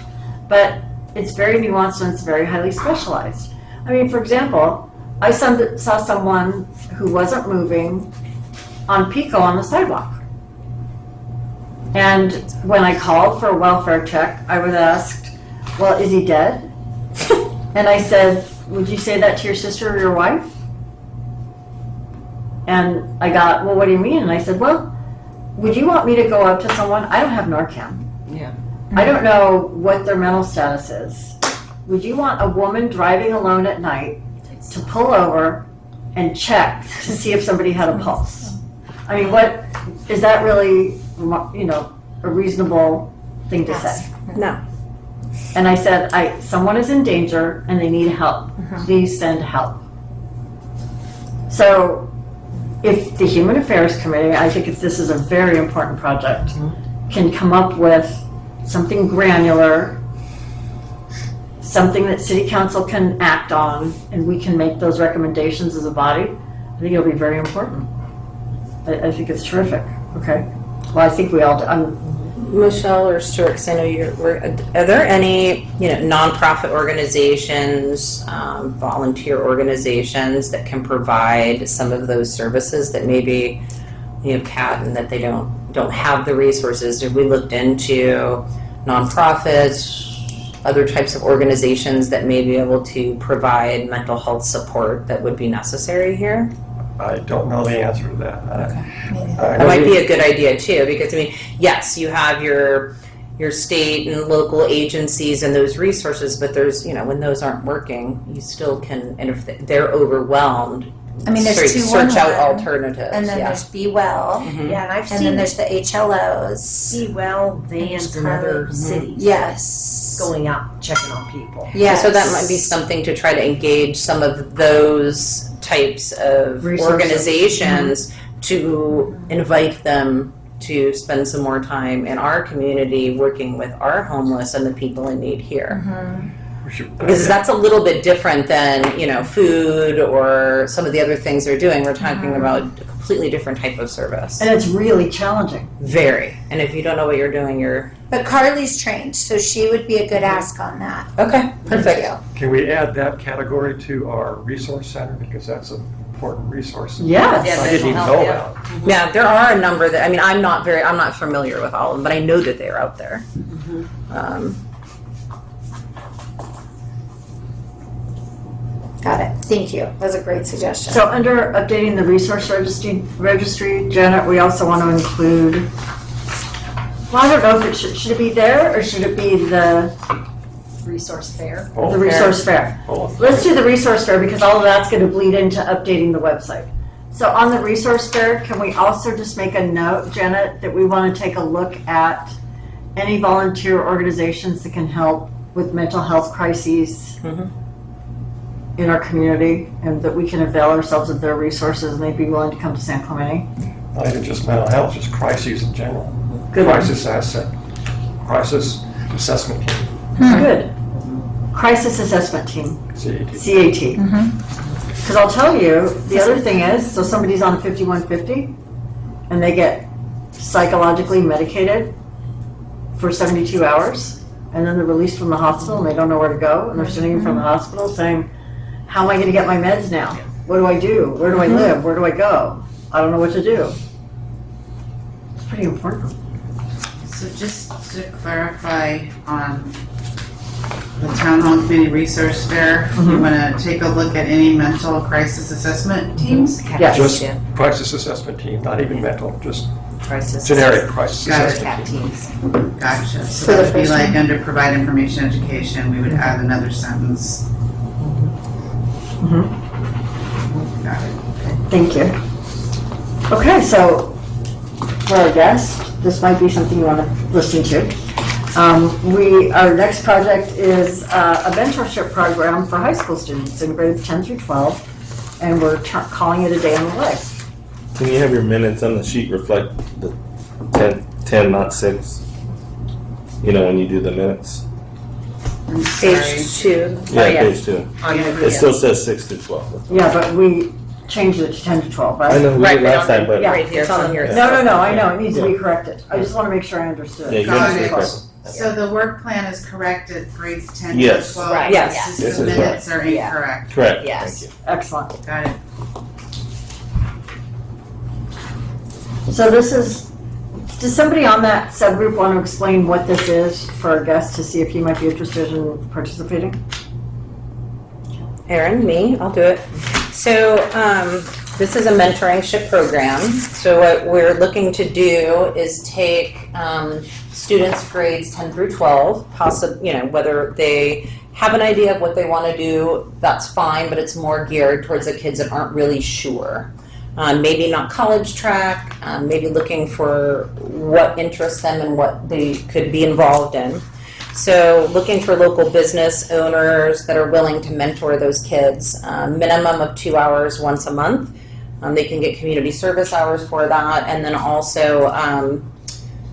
but it's very nuanced and it's very highly specialized. I mean, for example, I saw someone who wasn't moving on Pico on the sidewalk. And when I called for a welfare check, I was asked, well, is he dead? And I said, would you say that to your sister or your wife? And I got, well, what do you mean? And I said, well, would you want me to go up to someone? I don't have Narcan. Yeah. I don't know what their mental status is. Would you want a woman driving alone at night to pull over and check to see if somebody had a pulse? I mean, what, is that really, you know, a reasonable thing to say? No. And I said, someone is in danger and they need help. Please send help. So if the Human Affairs Committee, I think this is a very important project, can come up with something granular, something that City Council can act on, and we can make those recommendations as a body, I think it'll be very important. I think it's terrific. Okay. Well, I think we all do. Michelle or Stuart, because I know are there any, you know, nonprofit organizations, volunteer organizations that can provide some of those services that maybe you have Kat and that they don't have the resources? Have we looked into nonprofits, other types of organizations that may be able to provide mental health support that would be necessary here? I don't know the answer to that. That might be a good idea too, because I mean, yes, you have your state and local agencies and those resources, but there's, you know, when those aren't working, you still can, and if they're overwhelmed, I mean, there's search out 211, alternatives. And then yeah. there's Be Well, Yeah, and I've and then seen there's the HLOs. Be Well vans in other cities. Yes. Going out, checking on people. Yes. So that might be something to try to engage some of those types of Resources. organizations to invite them to spend some more time in our community working with our homeless and the people in need here. Because that's a little bit different than, you know, food or some of the other things they're doing. We're talking about a completely different type of service. And it's really challenging. Very. And if you don't know what you're doing, you're But Carly's trained, so she would be a good ask on that. okay. Perfect. Thank Can we add that category to our resource center, because that's an important resource? Yes. Yeah, I didn't even mental know health, about. Yeah, there are a number that I mean I'm not familiar with all of them, but I know that they're out there. Got it. Thank you. That's a great suggestion. So under updating the resource registry, Janet, we also want to include, well, I don't know if it should it be there or should it be the Resource fair. resource fair? Oh, Let's do the resource fair because all of that's going to bleed into updating the website. So on the resource fair, can we also just make a note, Janet, that we want to take a look at any volunteer organizations that can help with mental health crises in our community, and that we can avail ourselves of their resources and they'd be willing to come to San Clemente? Not even just mental health, just crises in general. Good one. Crisis assessment team, Good. Crisis assessment team, CAT. CAT. Because I'll tell you, the other thing is, so somebody's on 5150 and they get psychologically medicated for 72 hours and then they're released from the hospital and they don't know where to go and they're sitting in front of the hospital saying, how am I going to get my meds now? What do I do? Where do I live? Where do I go? I don't know what to do. It's pretty important. So just to clarify on the Town Hall Community Resource Fair, you want to take a look at any mental crisis assessment teams? Yes. Just crisis assessment team, not even mental, just Crisis. generic crisis Got it. assessment team. Cat teams. Gotcha. So For the that would be first like one? under provide information education, we would add another sentence. Got it. Thank you. Okay, so for our guest, this might be something you want to listen to. Our next project is a mentorship program for high school students in grades 10 through 12, and we're calling it A Day in the Life. Can you have your minutes on the sheet reflect the 10, not 6? You know, when you do the minutes? I'm sorry. Page 2. Yeah, yeah. page 2. On your It still says 6 to 12. Yeah, but we changed it to 10 to 12, I right? know, we Right, did last but on time, but. Yeah. Right here. It's on here. No, I know, it needs to be corrected. I just want to make sure I understood. Yeah, you Got understand it. correctly. So the work plan is corrected grades 10 Yes. to 12? Right. Yes. Just This the is minutes are Yeah. incorrect. Correct. Yes. Thank you. Excellent. Got it. So does somebody on that subgroup want to explain what this is for our guests to see if he might be interested in participating? Erin, me, I'll do it. So this is a mentoringship program. So what we're looking to do is take students grades 10 through 12, whether they have an idea of what they want to do, that's fine, but it's more geared towards the kids that aren't really sure. Maybe not college track, maybe looking for what interests them and what they could be involved in. So looking for local business owners that are willing to mentor those kids, minimum of 2 hours once a month. They can get community service hours for that, and then also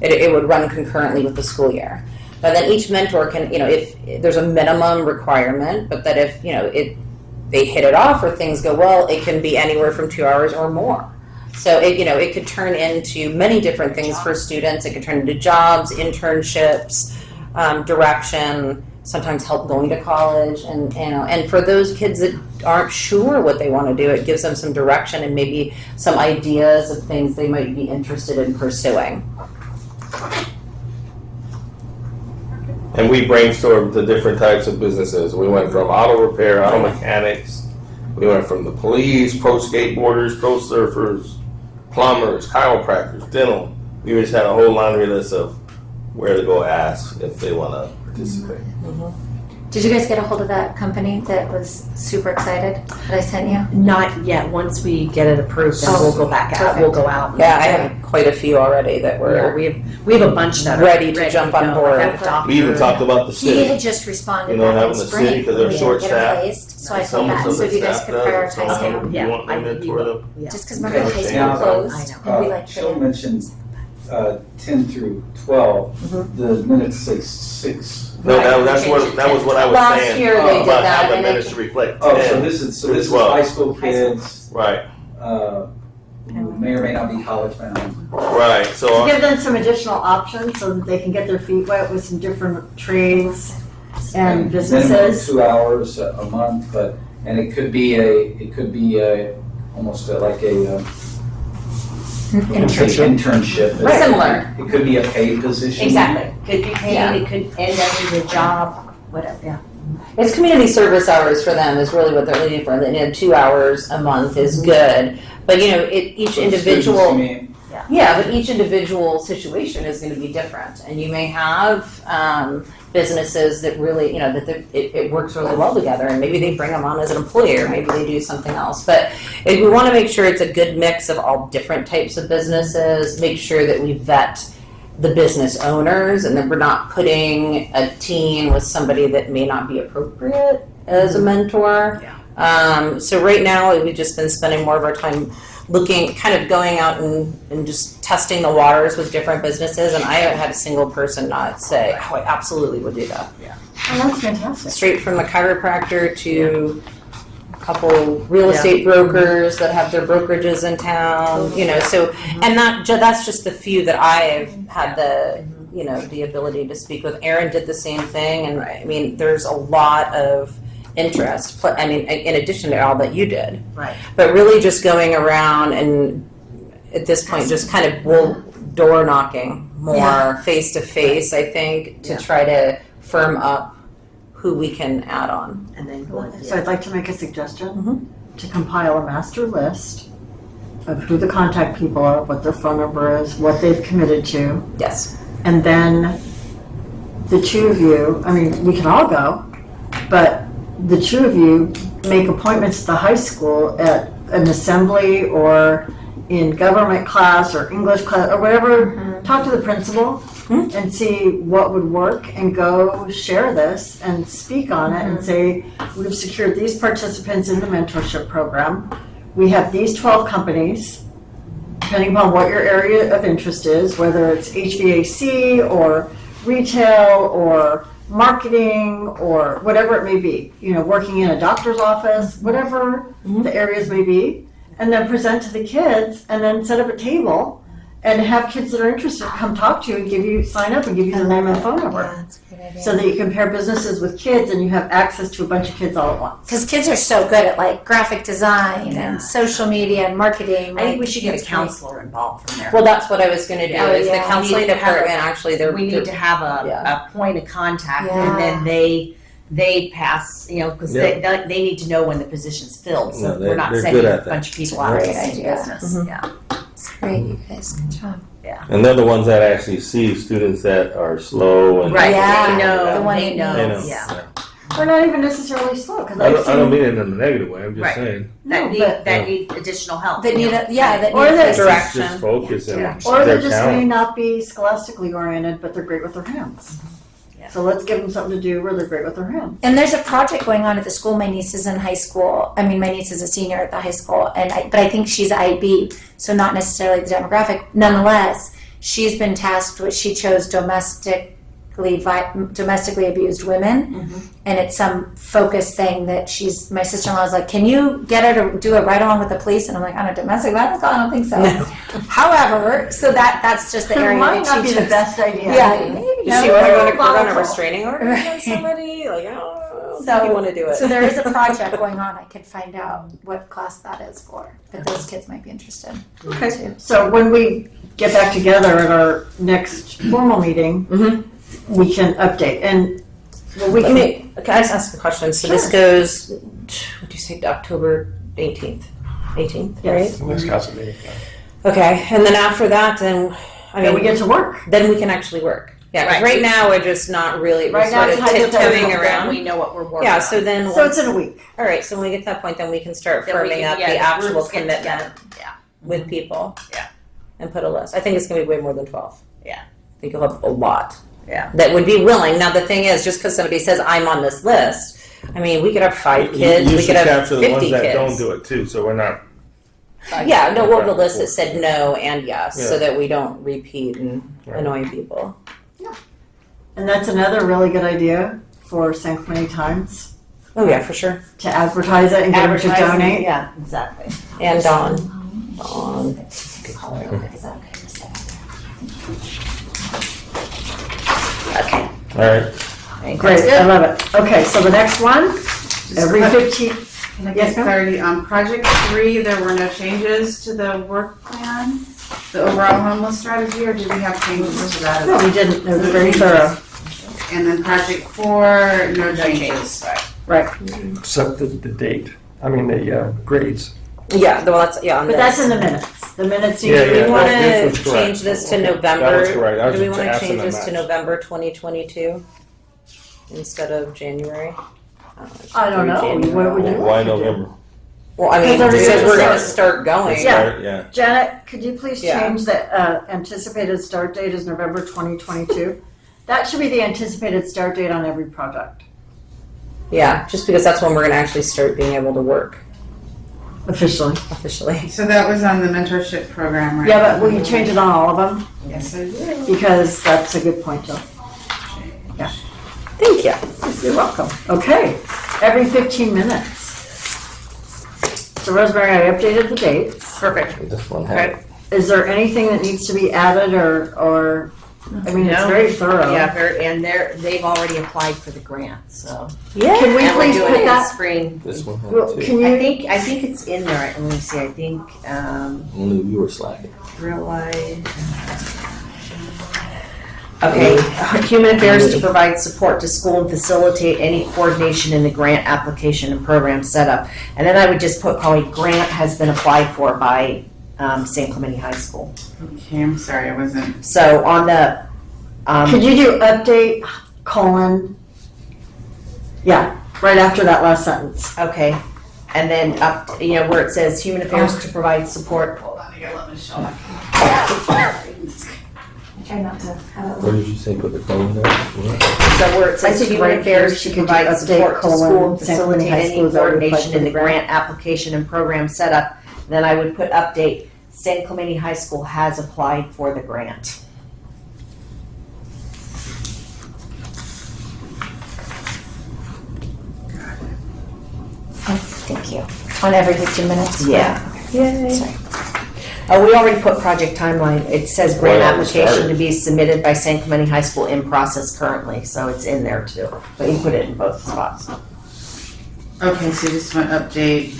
it would run concurrently with the school year. But then each mentor can, if there's a minimum requirement, but that if, they hit it off or things go well, it can be anywhere from 2 hours or more. So it could turn into many different things for students. It could turn into jobs, internships, direction, sometimes help going to college, and for those kids that aren't sure what they want to do, it gives them some direction and maybe some ideas of things they might be interested in pursuing. And we brainstormed the different types of businesses. We went from auto repair, auto mechanics. We went from the police, pro skateboarders, pro surfers, plumbers, chiropractors, dental. We just had a whole laundry list of where to go ask if they want to participate. Did you guys get a hold of that company that was super excited that I sent you? Not yet. Once we get it approved, then Oh, we'll go back out. perfect. We'll go out. Yeah, I have quite a few already that Yeah, were we have a bunch that are ready to jump on go. board. I have a doctor. We even talked about the He city. had just responded You know, back in having the spring. city, 'cause they're when we didn't get him short-staffed. placed, so I feel Some bad. of So if you the guys staff could does, prioritize some him, Yeah, you want them I- in for them. Yeah. just because Margaret High School Now, closed, I and we like Cheryl to. mentioned 10 through 12. The minutes say 6. No, that was what I was Last saying. year they did about that, how the and minutes reflect Oh, 10 so this is through 12. high school kids. Right. Uh, may or may not be college bound. Right, To so, give them some additional options so that they can get their feet wet with some different trades and Minimum businesses. 2 hours a month, and it could be almost like a internship. Right. Similar. It could be a paid position. Exactly. Could be paid, Yeah. it could end up in a job, whatever, yeah. It's community service hours for them is really what they're looking for. And, 2 hours a month is good. But, each For individual. students, you mean? Yeah, but each individual situation is going to be different, and you may have businesses that really, it works really well together, and maybe they bring them on as an employer, maybe they do something else. But we want to make sure it's a good mix of all different types of businesses. Make sure that we vet the business owners, and that we're not putting a teen with somebody that may not be appropriate as a mentor. So right now, we've just been spending more of our time looking, kind of going out and just testing the waters with different businesses, and I haven't had a single person not say, oh, I absolutely would do that. Oh, that's fantastic. Straight from a chiropractor to a couple real estate brokers that have their brokerages in town, so, and that's just the few that I've had the ability to speak with. Aaron did the same thing, and I mean, there's a lot of interest, in addition to all that you did. Right. But really just going around and at this point just kind of door knocking more face to face, I think, to try to firm up who we can add on. And then go on. So I'd like to make a suggestion to compile a master list of who the contact people are, what their phone number is, what they've committed to, Yes. and then the two of you, we can all go, but the two of you make appointments at the high school at an assembly or in government class or English class or whatever. Talk to the principal and see what would work, and go share this and speak on it and say, we've secured these participants in the mentorship program. We have these 12 companies, depending upon what your area of interest is, whether it's HVAC or retail or marketing or whatever it may be, working in a doctor's office, whatever the areas may be, and then present to the kids, and then set up a table and have kids that are interested come talk to you and sign up and give you their name and phone number. Yeah, that's a good idea. So that you can pair businesses with kids and you have access to a bunch of kids all at once. Because kids are so good at like graphic design and social media and marketing. I think we should get it's a great. counselor involved from there. Well, that's what I was going to do. Oh, Is the yeah. counseling We need to have department actually? we need to have a point of contact, and then they pass, because they need to know when the position's filled, so No, we're not they're sending good a at that. bunch of people out Great to see idea. business. Yeah. It's great, you guys. Good job. and they're the ones that actually see students that are slow and. Right, Yeah, they know, the one they who know, knows. yeah. Or not even necessarily slow, because I don't mean it in a negative way, I'm just Right. saying. No, but- That need additional help. That need you know. that Or need that- Direction. Just focus and Or their they just may talent. not be scholastically oriented, but they're great with their hands. Yeah. So let's give them something to do where they're great with their hands. And there's a project going on at the school. My niece is in high school. My niece is a senior at the high school, but I think she's IB, so not necessarily the demographic. Nonetheless, she's been tasked with. She chose domestically abused women, and it's some focused thing that my sister-in-law is like, can you get her to do a ride along with the police? And I'm like, on a domestic violence call? I don't think so. However, so that's just the It area might that not she be the chose. best idea. Yeah, maybe. Does she No, want to no, put on a volatile. restraining order Right. against somebody? Like, I don't So- know. You want to do it. So there is a project going on. I could find out what class that is for, but those kids might be interested. Okay. So when we get back together at our next formal meeting, we can update. And we can. Can I just ask a question? So this goes, what do you say, October 18th? 18th, Yes. In this council meeting. Okay, and then after that, then, Then we get to work. then we can actually work. Yeah, 'cause right now we're just not really, we're Right now sort of it's hypothetical, tiptoeing then around. We know what we're working Yeah, on. so then, So it's once- in a week. all right, so when we get to that point, then we can start Then we firming can- up yeah, the actual groups get commitment together. Yeah. with people. Yeah. And put a list. I think it's gonna be way more than 12. Yeah. I think you'll have a lot. Yeah. That would be willing. Now, the thing is, just because somebody says, I'm on this list, I mean, we could have 5 kids, You we should could have capture 50 the ones that kids. don't do it too, so we're not. Yeah, no, we'll have a Okay. list that said no and yes, so Yeah. that we don't repeat and Right. annoy people. And that's another really good idea for San Clemente Times Oh, yeah, for sure. to advertise it and get them to Advertising, donate. yeah, exactly. And Dawn. Call it over. Is that okay? Just that. Okay. All right. Great, I love it. Okay, so the next one, every Just 15, Can I Yes, get ma'am? clarity on project 3? There were no changes to the work plan, the overall homeless strategy, or did we have changes to that? as no, well? we didn't, it was very thorough. And then project 4, no changes. Right, Except the date, I mean, the grades. Yeah, well, that's, yeah, on but that's this. in the minutes. The minutes need Yeah, to Do we yeah. be want This to was correct. change this to That November? was correct. I was Do we just want to asking change them this to that. November 2022 instead of January? I don't know. January. What would you Why like to do? November? Well, I mean, Because because we're going to everything's start going. Yeah. Yeah. Janet, could you please Yeah. change the anticipated start date is November 2022? That should be the anticipated start date on every project, Yeah, just because that's when we're going to actually start being able to work officially. officially. So that was on the mentorship program, right? Yeah, but will you change it on all of them? Yes, I will. Because that's a good point, Jill. Thank you. You're welcome. Okay, every 15 minutes. So Rosemary, I updated the dates. Perfect. This one Okay. had. Is there anything that needs to be added or, I mean, it's No. very thorough. Yeah, and they've already applied for the grant, so. Yeah. Can we And we're please doing put it in that, spring. This one well, had too. can you, I think it's in there. Let me see, I think, Only you were slacking. realize. Okay, Human Affairs to provide support to school and facilitate any coordination in the grant application and program setup. And then I would just put probably grant has been applied for by St. Clemente High School. Okay, I'm sorry, I wasn't. So on the, could you do update, colon? Yeah, right after that last sentence. okay, and then up, where it says Human Affairs to provide support. Hold on, here, let me show. Try not to have it. What did you say? Put the colon there? What? So where it I says think Human right there Affairs she to could do provide update, support to colon, school and St. Clemente facilitate High any School is already applied coordination for in the the grant application and program setup, then I would put update, St. Clemente High School has applied for the grant. Oh, thank you. On every 15 minutes? Yeah. Yay. Sorry. Oh, we already put project timeline. It says grant Well, we application started. to be submitted by St. Clemente High School in process currently, so it's in there too. But you put it in both spots. Okay, so you just want update.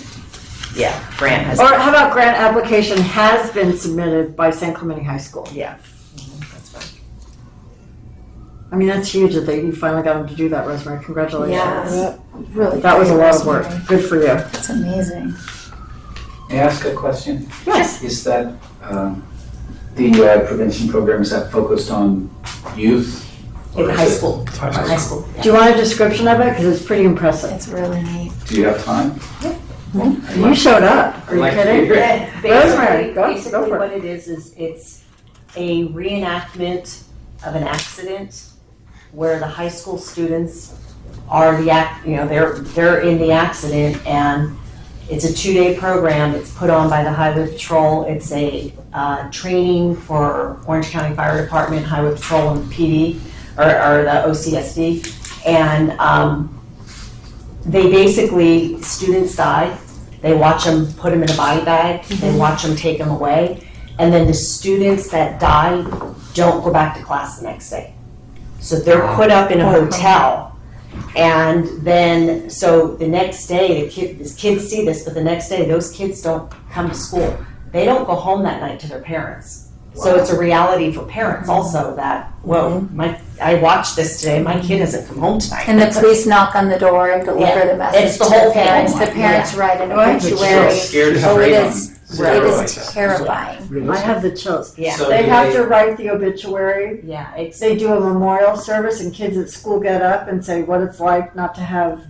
Yeah, grant has. Or how about grant application has been submitted by St. Clemente High School? Yeah. That's fine. I mean, that's huge that you finally got them to do that, Rosemary. Congratulations. Yeah, really. That was a great, lot of work. Rosemary. Good for you. That's amazing. May I ask a question? Yes. Is that, the prevention program, is that focused on youth? In Or is high it- school. High school. Do you want a description of it? Because it's pretty impressive. It's really neat. Do you have time? You showed up. Are I'd you like to kidding? hear it. Rosemary, go Basically for it. what it is it's a reenactment of an accident where the high school students are they're in the accident, and it's a 2-day program. It's put on by the Highway Patrol. It's a training for Orange County Fire Department, Highway Patrol, and PD, or the OCSD. And they basically, students die. They watch them, put them in a body bag. They watch them take them away. And then the students that die don't go back to class the next day. So they're put up in a hotel. And then, so the next day, the kids see this, but the next day, those kids don't come to school. They don't go home that night to their parents. So it's a reality for parents also that, well, I watched this today, my kid hasn't come home tonight. And the police knock on the door and deliver Yeah, the message it's the to whole the parents. thing. The parents write an Oh, I have the So obituary. it's scared Oh, it straight on. is. Zero It like is that. terrifying. I have the chills. Yeah, So They do have to write the obituary. yeah, it's, They do a memorial service and kids at school get up and say what it's like not to have,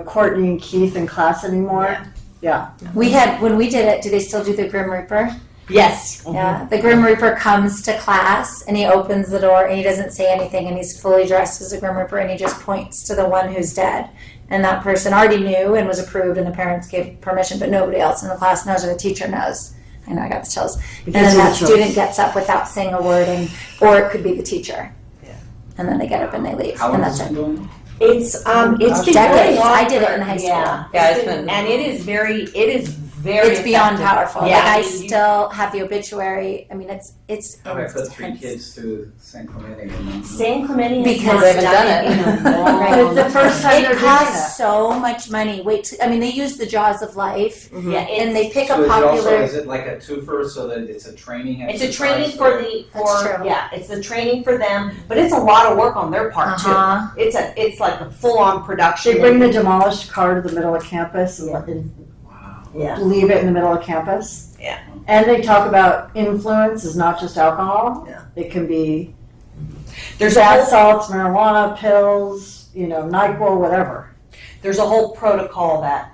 Courtney and Keith in class anymore. Yeah. We had, when we did it, do they still do the Grim Reaper? yes. Yeah. The Grim Reaper comes to class and he opens the door and he doesn't say anything and he's fully dressed as a Grim Reaper and he just points to the one who's dead. And that person already knew and was approved and the parents gave permission, but nobody else in the class knows or the teacher knows. I know, I got the chills. And then that student gets up without saying a word, or it could be the teacher. Yeah. And then they get up and they leave, How and long that's has it it. been going on? It's been Decades. going on I did it for- in high school. Yeah, Yeah, it's been, been- and it is very It's beyond effective. powerful. Yeah, Like I mean, you- still have the obituary. I mean, it's I put 3 intense. kids through San Clemente and then. San Clemente Because has they not haven't done it in done a long, Right. But it's the first time they're It doing costs it. so much money. I mean, they use the jaws of life, Yeah, and they pick So a is it also, popular. is it like a twofer so that it's a training It's exercise? a training for That's true. it's the training for them, but it's a lot of work on their part too. Uh-huh. It's like a full on production. They bring the demolished car to the middle of campus and Wow. yeah. leave it in the middle of campus. Yeah. And they talk about influence is not just alcohol. Yeah. It can be There's a bath whole, salts, marijuana, pills, NyQuil, whatever. there's a whole protocol that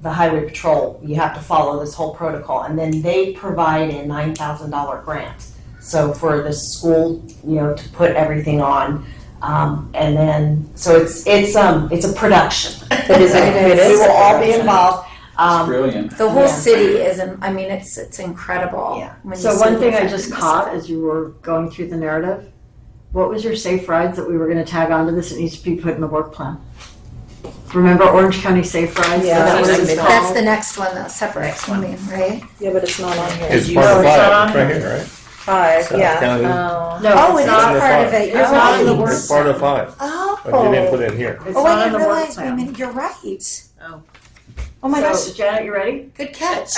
the highway patrol, you have to follow this whole protocol, and then they provide a $9,000 grant. So for the school, to put everything on, and then so it's a production. It is a- it We is will a all be production. involved. It's brilliant. The whole Yeah. city is. I mean, it's incredible. Yeah. when you So see one the thing I effectiveness just of caught it. as you were going through the narrative, what was your safe rides that we were going to tag onto this? It needs to be put in the work plan. Remember Orange County Safe Rides? Yeah, That was that's it's the- called? That's the next one, though. Separate. I mean, right? Yeah, but it's not on here. It's you part of know it's not 5, on it's right here. here, right? 5, South yeah. County. No, Oh, it it's is not. in part of the it. It's You're not in the right. work It's part of 5, Oh. but you didn't put it in here. It's Oh, I not in didn't the work realize. plan. You're right. Oh. Oh my So, gosh. Janet, you ready? Good catch.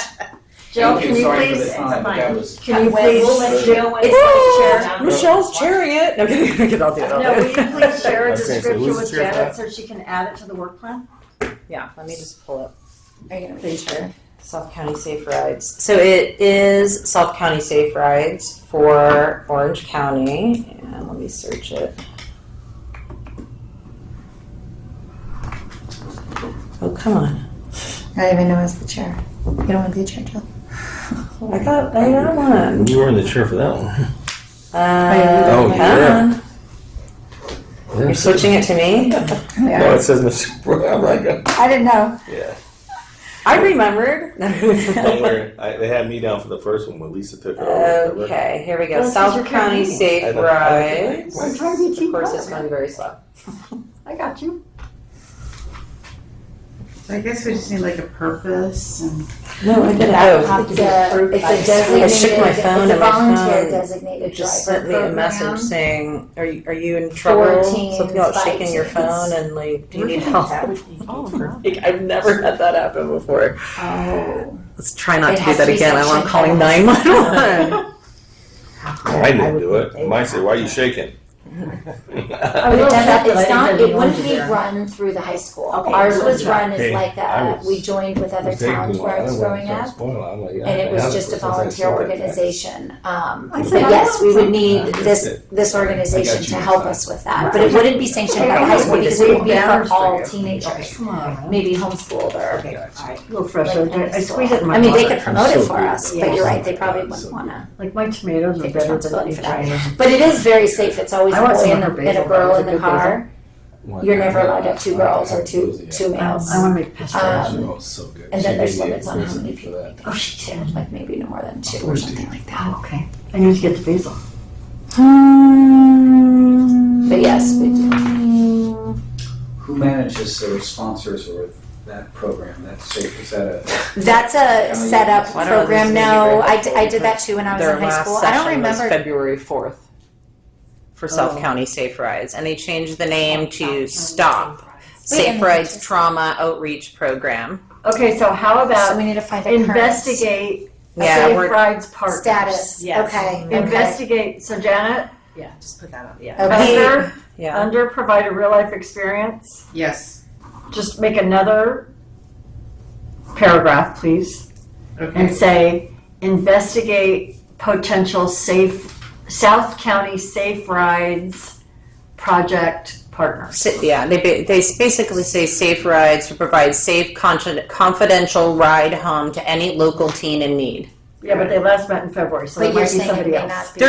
Jill, Thank can you sorry for please? the time, but that was. Can you We'll please? let you know when It's it's my chair. Michelle's chairing it. No, kidding. I'll do it. No, will you please share a I was gonna say, description who's the with chair for Janet that? so she can add it to the work plan? Yeah, let me just pull up Are you gonna be sure? South County Safe Rides. So it is South County Safe Rides for Orange County. And let me search it. Oh, come on. I didn't even know it was the chair. You don't want to be a chair, Jill? I thought I had one. You were in the chair for that one. Oh, yeah. come on. You're switching it to me? No, it says Mr. I'm like, I didn't know. yeah. I remembered. They had me down for the first one when Lisa took it over. Okay, here we go. Well, it's 'cause South you're County Canadian. Safe I know. Rides. I'm trying to be Of team course, player. it's going very slow. I got you. So I guess we just need like a purpose and. No, I did It's a designated. I shook my phone It's a and my volunteer phone designated just driver sent me a program. message saying, "Are you in trouble? teens Something about by shaking your teens. phone and like, do you need help?" Oh, Like, I've never had that happen before. Oh. Let's try not It to do has that to be again. I'm sanctioned calling by the 911. I didn't do it. Mine said, "Why are you shaking?" I It was doesn't, it's not, it wouldn't be run. run through the high school. Okay, Ours good was job. run as Hey, like I a, was- we joined with other towns where I was growing up. And it was just a volunteer organization. But said, I yes, we want would need some. this organization I got to you. help us with that. But it wouldn't be sanctioned by the high school because it would be for all teenagers, Come on. maybe homeschooled or. A little fresher. Like, I squeeze it in my I mean, they water. could promote it so for good. us, Yeah. but you're right, they probably wouldn't wanna Like my tomatoes are take better than responsibility the for that. tomatoes. But it is very safe, it's always I a want boy some and of her a basil, girl but in the it's a good car. You're never allowed to have two girls or two males. I want to make pesto. so good. And then there's limits on how many people. Oh, she did, like maybe no more than two or something like that. Oh, okay. I need to get the basil. But yes, we do. Who manages or sponsors or that program? That's safe. Is that a? That's a set up I don't know, program. this No, may be I did that too when I was Their in high last school. I don't session was remember. February 4th for South County Safe Rides, and they changed the name to STOP, Safe Rides Trauma Outreach Program. Okay, so how So about we need to find a current investigate Yeah, Safe we're Rides partners? status. Yes. Okay. Investigate. So Janet, Yeah, just put that up. Yeah. Okay. yeah. under provide a real life experience. Yes. Just make another paragraph, please, and Okay. say investigate potential South County Safe Rides project partners. Yeah, they basically say Safe Rides to provide safe, confidential ride home to any local teen in need. Yeah, but they last met in February, so But there you're might be saying it somebody may else. not be.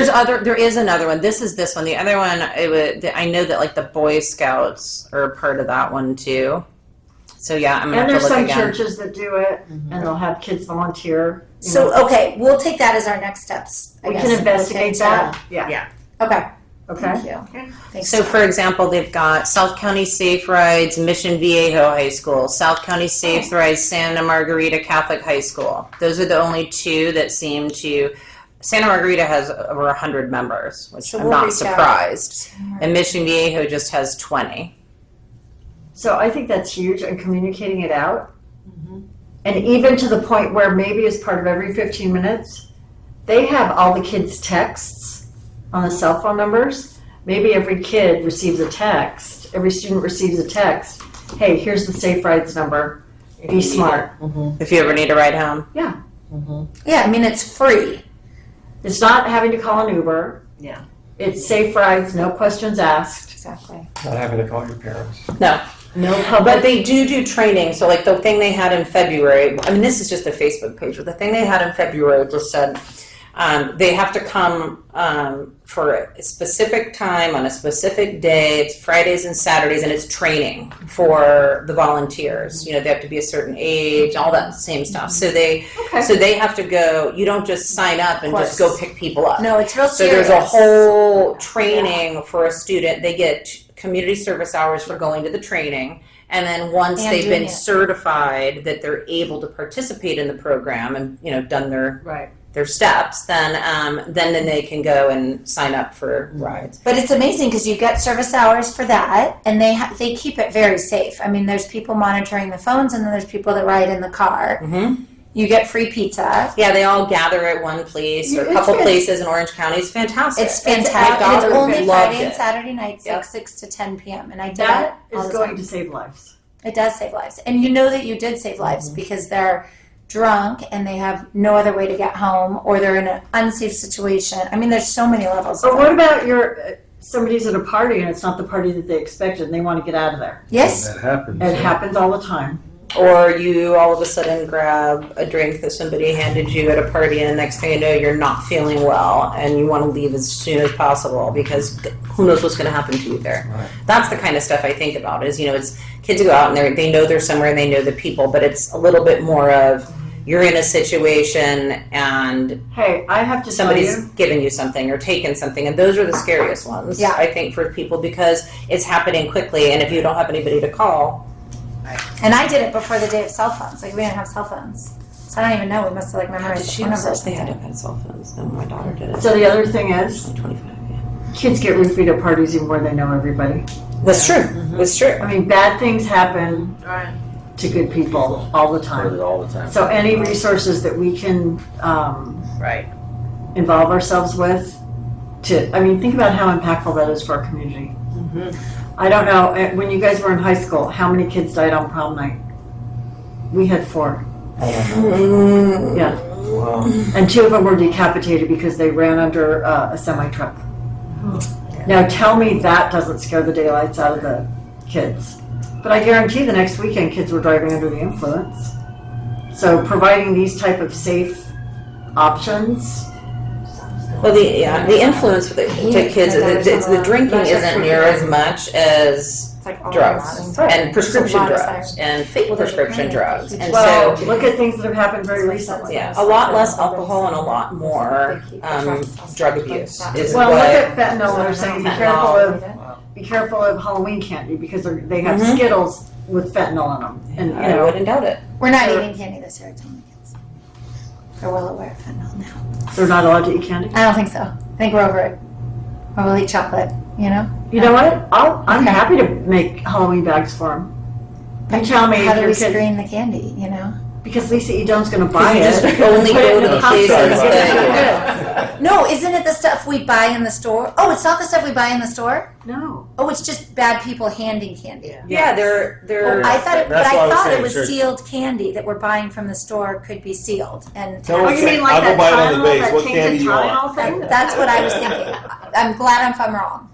There is another one. This is this one. The other one, I know that like the Boy Scouts are a part of that one too. So yeah, I'm gonna And have there's to look some again. churches that do it, and they'll have kids volunteer. you know. So, okay, we'll take that as our next steps. I We guess. can We'll investigate take, that. Yeah. Okay. Okay? Thank you. Thanks. So, for example, they've got South County Safe Rides, Mission Viejo High School, South County Safe Rides, Santa Margarita Catholic High School. Those are the only two that seem to. Santa Margarita has over 100 members, which So I'm we'll not reach out. surprised. And Mission Viejo just has 20. So I think that's huge, and communicating it out. And even to the point where maybe as part of every 15 minutes, they have all the kids' texts on the cell phone numbers. Maybe every kid receives a text, every student receives a text. Hey, here's the Safe Rides number. Be smart. If you ever need a ride home. Yeah, I mean, it's free. It's not having to call an Uber. Yeah. It's Safe Rides, no questions asked. Exactly. Not having to call your parents. No. No But public. they do training. So, like the thing they had in February, I mean, this is just a Facebook page, but the thing they had in February just said they have to come for a specific time on a specific day. It's Fridays and Saturdays, and it's training for the volunteers. You know, they have to be a certain age, all that same stuff. So they have to go. You don't just sign up and just go pick people up. No, it's real So serious. there's a whole training for a student. They get community service hours for going to the training. And then once And they've doing been it. certified that they're able to participate in the program and, you know, done Right. their steps, then they can go and sign up for rides. But it's amazing because you get service hours for that, and they keep it very safe. I mean, there's people monitoring the phones, and then there's people that ride in the car. Mm-hmm. You get free pizza. Yeah, they all gather at one place or a It's couple good. places in Orange County. It's fantastic. It's My fantastic. And it's daughter only loved Friday and it. Saturday nights, Yep. like 6 to 10 p.m. And I did That it all is the going time. to save lives. It does save lives. And you know that you did save lives because they're drunk and they have no other way to get home, or they're in an unsafe situation. I mean, there's so many levels. Or of what it. about somebody's at a party and it's not the party that they expected and they want to get out of there? Yes. That happens. It happens all the time. Or you all of a sudden grab a drink that somebody handed you at a party, and the next thing you know, you're not feeling well, and you want to leave as soon as possible because who knows what's going to happen to you there. Right. That's the kind of stuff I think about. Is, you know, it's kids who go out and they know they're somewhere and they know the people, but it's a little bit more of you're in a situation and Hey, I have to tell somebody's you, giving you something or taking something, and those are the scariest ones. Yeah. I think for people because it's happening quickly, and if you don't have anybody to call. And I did it before the day of cell phones. Like, we didn't have cell phones. So I don't even know. We must have, like, memorized the phone numbers. They had to have had cell phones. Then my daughter did it. so the other thing is, 25, yeah. kids get roofied at parties even where they know everybody. That's true. That's true. I mean, bad things happen to good people all the time. All the time. So any resources that we can Right. involve ourselves with I mean, think about how impactful that is for our community. I don't know, when you guys were in high school, how many kids died on prom night? We had 4. Yeah. Wow. And 2 of them were decapitated because they ran under a semi-truck. Now tell me that doesn't scare the daylights out of the kids. But I guarantee the next weekend kids were driving under the influence. So providing these type of safe options. Well, the influence with the kids, the drinking isn't near as much as It's like all drugs around. and prescription It's a lot of drugs sides. and fake Well, there's a prescription kind of- drugs. And Well, so, look at things that have happened very recently. yeah, a lot less alcohol and a lot more drug abuse is Well, look what. at fentanyl. They're saying be careful of Halloween candy because they have Mhm. Skittles with fentanyl in them. And you I know, wouldn't doubt it. We're not eating candy this year. It's only kids. They're well aware of fentanyl now. they're not allowed to eat candy. I don't think so. I think we're over it. Or we'll eat chocolate, you know? You know what? I'm Okay. happy to make Halloween bags for them. You tell me How if do your we kid, screen the candy, you know? because Lisa Edone's going to buy You it. just only put it go in to the pop places stores. that- No, isn't it the stuff we buy in the store? Oh, it's not the stuff we buy in the store? No. Oh, it's just bad people handing candy. Yeah, they're I thought it, but That's what I I was thought it saying, was sure. sealed candy that we're buying from the store could be sealed, and Tell Oh, us- you mean like I'll go that buy it on the Tylenol, base. that What candy tainted you want? Tylenol thing? that's what I was thinking. I'm glad I'm wrong.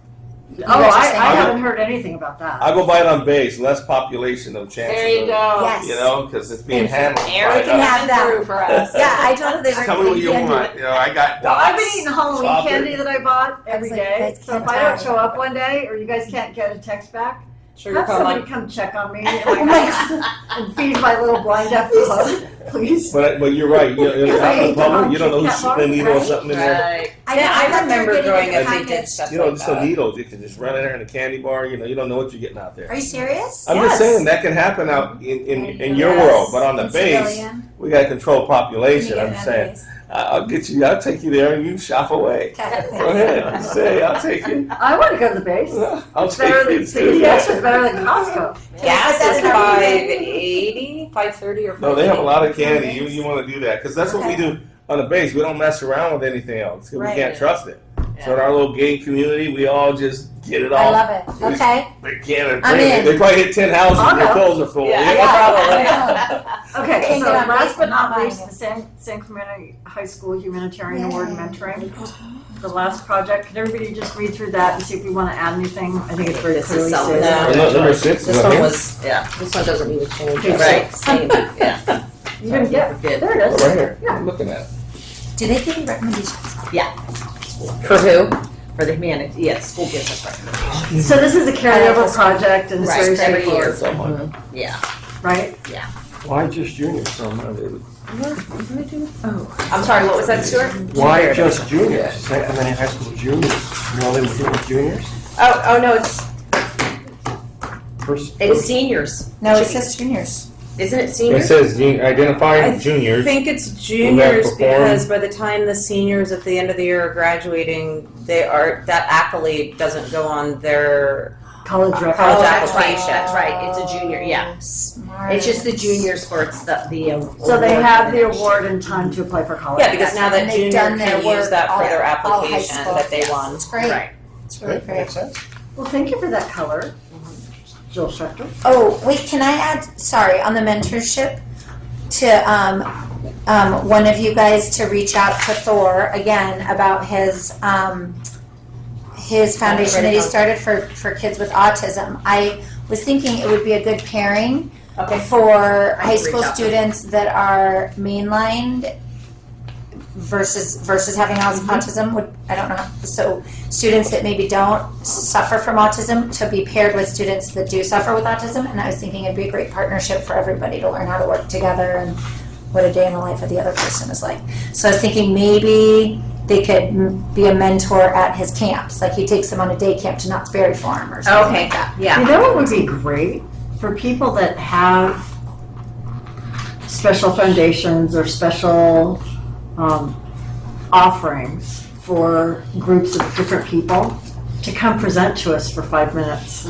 Oh, You were just I saying- haven't heard anything about that. I'll go buy it on base. Less population of chances. There you of, go. Yes. You know, because it's being handled. We can have that. Through for us. Yeah, I told her they were Tell me what you candy. want. You know, I got Well, I've been dots, eating Halloween chocolate. candy that I bought every I was like, day. guys So if can't I don't tell. show up one day or you guys can't get a text back, Sugar have coma. somebody come check on me and feed my little blind deaf dog, please. But you're right. You're out in public. You don't know who's Cat shooting a needle or something in there. Right. Yeah, I remember growing up, they they did stuff You know, like just the that. needles. You can just run in there in a candy bar. You don't know what you're getting out there. Are you serious? I'm just saying that can happen out in your Yes. world, but on the In base, civilian. we got to control population. You I'm get saying, it I'll get you. I'll take you there, and you shop away. anyways. Go ahead, say I'll take you. I want to go to the base. I'll It's better take than you. CVS is better than Costco. Gas That's is what I'm saying. $5.80, $5.30 or No, they have a lot of candy. Nice. You want to do that because that's what we Okay. do on the base. We don't mess around with anything else 'cause Right. we can't trust it. So in our little gay community, we all just get it I all. love it. Okay. They can't. I'm in. They probably hit 10 houses and their I'll go. clothes are full. Yeah. Okay, Can't so get on last base, but not not least, buying the San Clemente High School Humanitarian Yay. Award mentoring. The last project, can everybody just read through that and see if we want to add anything? I think it's very This is clearly something stated. that- Number 6 This is one on was, Yeah. this one doesn't need to change. Okay, Right. Same, yeah. You didn't get, Good. there it here. is. Right here. Yeah. I'm looking at it. Do they give you recommendations? For who? For the humanities, yes, school gives us recommendations. So this is a carryover project and it's Right, very every year. straightforward, Yeah. right? Why just juniors? I'm sorry, what was that, Stuart? Why just juniors? Say how many high school juniors? You only would do with juniors? Oh, no, it's First, seniors. No, it says juniors. Isn't it It seniors? says identify I juniors. I think it's juniors perform. because by the time the seniors at the end of the year are graduating, that accolade doesn't go on their College record. College That's right, application. that's right, it's a junior, yeah. Smart. It's just the junior sports, the So they award have the for next award year. in time to apply for college. Yeah, because now that And they've junior done their can use work that for all- their all high application school. that they Yes. won. It's great. Right. It's really Right, great. makes sense. Well, thank you for that color, Jill Schechter. Oh, wait, can I add, sorry, on the mentorship, to one of you guys to reach out to Thor again about his foundation that he started for kids with autism. I was thinking it would be a good pairing Okay. for I high can reach school out to students that are mainlined versus having autism. I don't know. So students that maybe don't suffer from autism to be paired with students that do suffer with autism. And I was thinking it'd be a great partnership for everybody to learn how to work together and what a day in the life of the other person is like. So I was thinking maybe they could be a mentor at his camps. Like he takes them on a day camp to Knott's Berry Farm or something Okay, like that. yeah. You know what would be great? For people that have special foundations or special offerings for groups of different people to come present to us for 5 minutes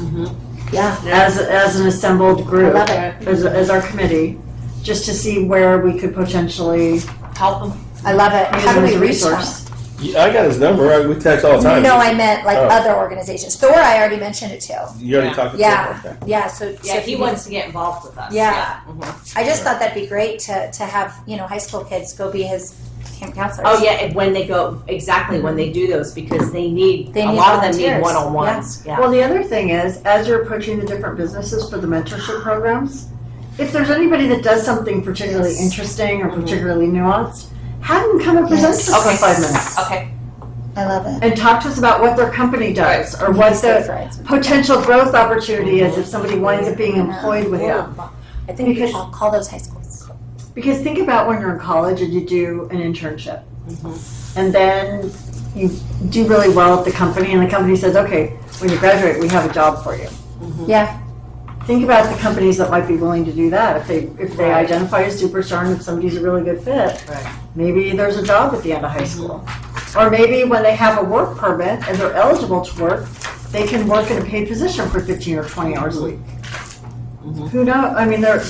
Yeah, as an assembled group, I love it. as our committee, just to see where we could potentially Help them. I love it. use How do them as we a reach them? resource. Yeah, I got his number. We text all the time. No, I meant like Oh. other organizations. Thor, I already mentioned it to. You already talked to Yeah. him? Okay. Yeah, so Yeah, if he you wants to get involved with us. Yeah. Mhm. I just thought that'd be great to have, high school kids go be his camp counselors. Oh, yeah, and when they go, exactly, when they do those, because they need, They a need lot of them need volunteers. one-on-ones. Yeah. Well, the other thing is, as you're approaching the different businesses for the mentorship programs, if there's anybody that does something particularly Yes. interesting or particularly nuanced, have them come and present Yes. to us for Okay. 5 minutes. Okay. I love it. And talk to us about what their company does or what the potential growth opportunity is if somebody winds up being employed with them. I think we Because- should call those high schools. Because think about when you're in college and you do an internship. And then you do really well at the company and the company says, okay, when you graduate, we have a job for you. Yeah, Think about the companies that might be willing to do that. If they Right. identify a superstar and if somebody's a really good fit, Right. maybe there's a job at the end of high school. Or maybe when they have a work permit and they're eligible to work, they can work in a paid position for 15 or 20 hours a week. Who knows? I mean, the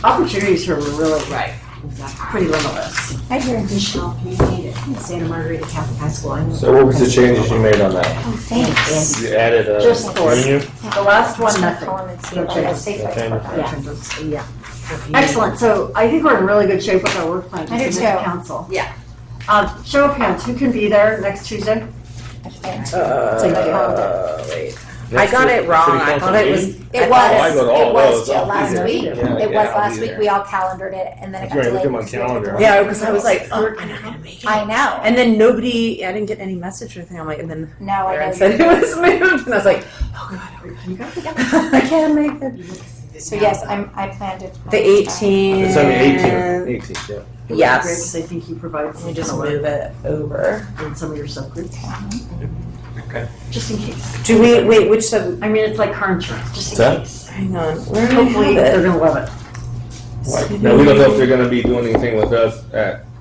opportunities here were really Right. Exactly. pretty limitless. I hear you. Additional, if you need it, Santa Margarita Catholic High School. I know. So what was the changes you made on that? Oh, thanks. You added a Just Thor. junior? The last one, I'm gonna nothing. call them and see No if changes. safe No life changes. program. No changes. Yeah. Excellent. So I think we're in really good shape with our work plan I do to submit to too. council. Yeah. Show of hands, who can be there next Tuesday? Wait. I got it wrong. I thought it was. It I go to all it was those. Jill last Yeah, week. yeah, It yeah, was I'll last be week. there. We all calendared it, and then it got That's right, delayed. look at my calendar. Yeah, because I was like, oh, I'm not gonna make it. I know. And then nobody, I didn't get any message or anything. I'm like, and then No, I Aaron know. said it was moved, and I was like, oh god, I can't make it. So yes, I planned it. The 18th. It's on the 18th. 18th, yeah. It would be great Yes. because I think you provide Let me some just color move it over. in some of your subgroups. Okay. Just in case. Do we wait? Which sub? I mean, it's like car insurance, just in That? case. Hang on. Where do Hopefully, I they're have gonna love it. Now, we don't know if they're gonna be doing anything with us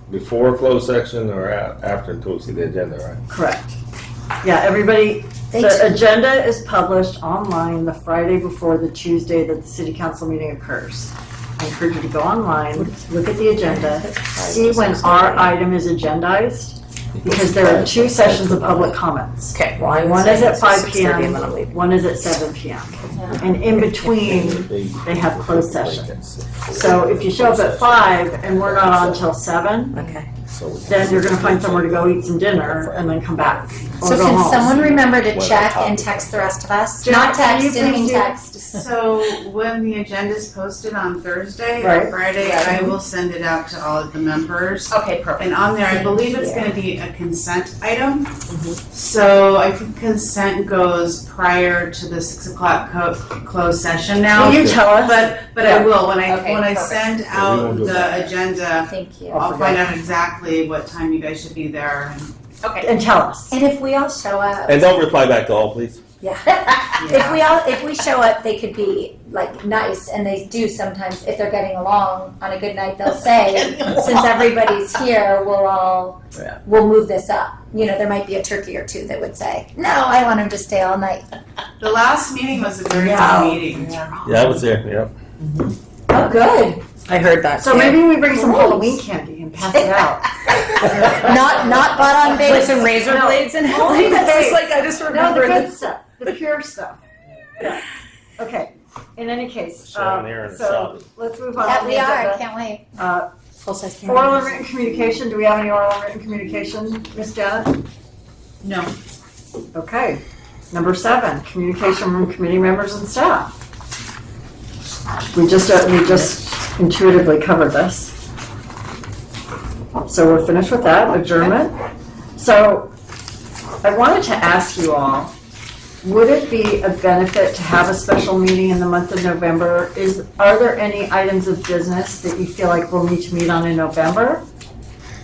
before closed section or after until we see the agenda, right? Correct. Yeah, everybody, the agenda is published online the Friday before the Tuesday that the city council meeting occurs. I encourage you to go online, look at the agenda, see when our item is agendized, because there are 2 sessions of public comments. Okay. Well, I'm One is at 5 6:30 p.m., and then I'm leaving. one is at 7 p.m. And in between, they have closed sessions. So if you show up at 5 and we're not on till 7, Okay. then you're gonna find somewhere to go eat some dinner and then come back. Or So go can home. someone remember to check and text the rest of us? Not Jack, can you text, didn't mean please do- text. So when the agenda's posted on Thursday Right. or Friday, I will send it out to all of the members. Okay, perfect. And on there, I believe it's gonna be a consent item. So I think consent goes prior to the 6 o'clock closed session now. Will you tell us? But I will, when Okay, I perfect. send we out won't do the that. agenda, Thank you. I'll find out exactly what time you guys should be there. Okay. And tell us. And if we all show up, And don't reply back to all, please. if we show up, they could be like nice, and they do sometimes. If they're getting along on a good night, they'll say, "Since everybody's here, we'll move this up." You know, there might be a turkey or two that would say, "No, I want him to stay all night." The last meeting was a very Yeah. good meeting. Yeah, I was there, yep. Oh, good. I heard that. So too. maybe we bring some Halloween candy and pass it out. Not bought on base. with some razor No. blades in it. Only the I was base. like, I just No, the remembered good this. stuff, the pure stuff. Yeah. Okay, in any case, Sharon, Aaron, and so Shelby. let's move on. Yeah, to we the are. I agenda. can't wait. Full-size Oral and cameras. written communication, do we have any oral and written communication, Ms. Janet? No. Okay. Number 7, communication from committee members and staff. We just intuitively covered this. So we're finished with that, adjournment. So I wanted to ask you all, would it be a benefit to have a special meeting in the month of November? Are there any items of business that you feel like we'll need to meet on in November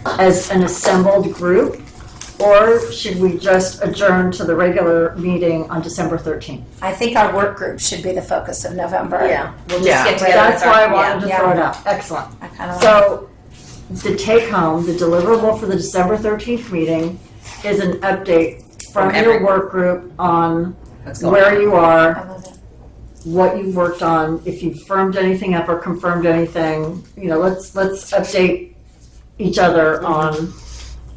as an assembled group? Or should we just adjourn to the regular meeting on December 13th? I think our work group should be the focus of November. Yeah, we'll just Yeah. get together. That's why I wanted to Yeah. throw it out. Excellent. I kind of. So the take home, the deliverable for the December 13th meeting is an update from your everyone. work group on Let's go. where you are, I love it. what you've worked on, if you've firmed anything up or confirmed anything. Let's update each other on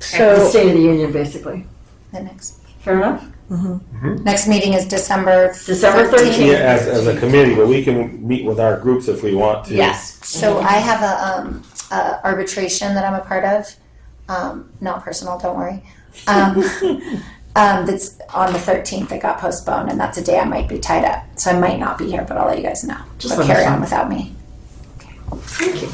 the So, state of the union, basically. The next Fair enough? next meeting is December December 13th. Yeah, as a committee, but we can meet with our groups if we want to. Yes. So I have a arbitration that I'm a part of, not personal, don't worry. That's on the 13th. That got postponed, and that's a day I might be tied up, so I might not be here. But I'll let you guys know. Just But let us carry know. on without me. Thank you.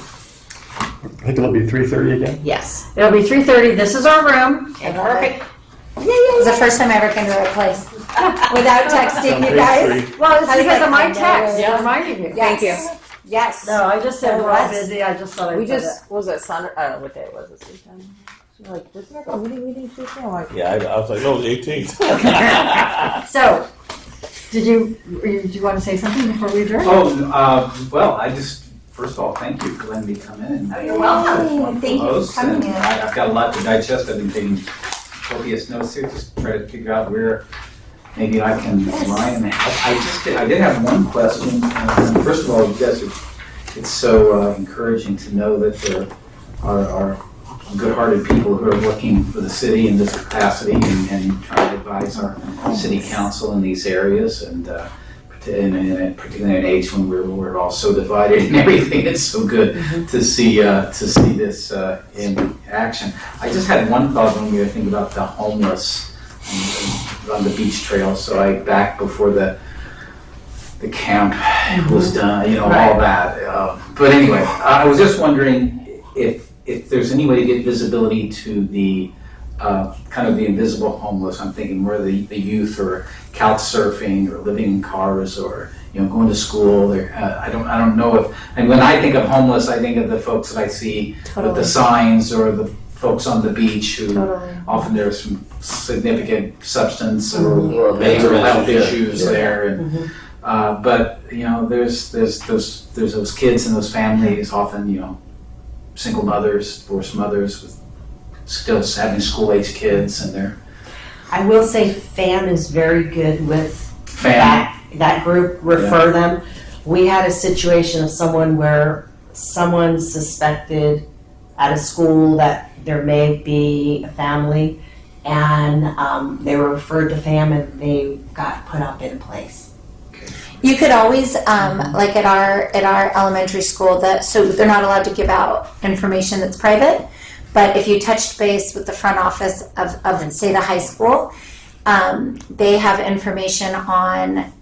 I think it'll be 3:30 again. Yes. It'll be 3:30. This is our room. Okay, perfect. It was the first time I ever came to a place without texting you guys. Well, it's I was because like, of my I know. text Yeah. reminding you. Yes. Thank you. Yes. No, I just said So we're all let's- busy. I just thought I'd we say just, was it Sunday? I don't know what day it was this weekend. She's like, was there a meeting Tuesday? I'm like, Yeah, I was like, no, it was 18th. that. So, do you want to say something before we adjourn? Well, I just, first of all, thank you for letting me come in. Oh, you're welcome. Wonderful Thank you for host, coming and in. I've got a lot to digest. I've been taking copious notes here, just to try to figure out where maybe I can lie and help. I did have one question. First of all, you guys it's so encouraging to know that there are good-hearted people who are working for the city in this capacity and trying to advise our city council in these areas, and particularly in an age when we're all so divided and everything. It's so good to see this in action. I just had one thought when we were thinking about the homeless. And on the beach trail, so I back before the camp was done, all that. But anyway, I was just wondering if there's any way to get visibility to the kind of the invisible homeless. I'm thinking where the youth or couch surfing or living in cars or going to school. I don't know if, and when I think of homeless, I think of the folks that I see with the signs or the folks on the beach who often there's some significant substance or behavioral health issues there. And but there's those kids and those families, often single mothers, divorced mothers with still having school-age kids, and they're I will say FAM is very good with family. that group, refer them. We had a situation of someone where someone suspected at a school that there may be a family, and they were referred to FAM and they got put up in place. You could always, like at our elementary school, so they're not allowed to give out information that's private. But if you touched base with the front office of say the high school, they have information on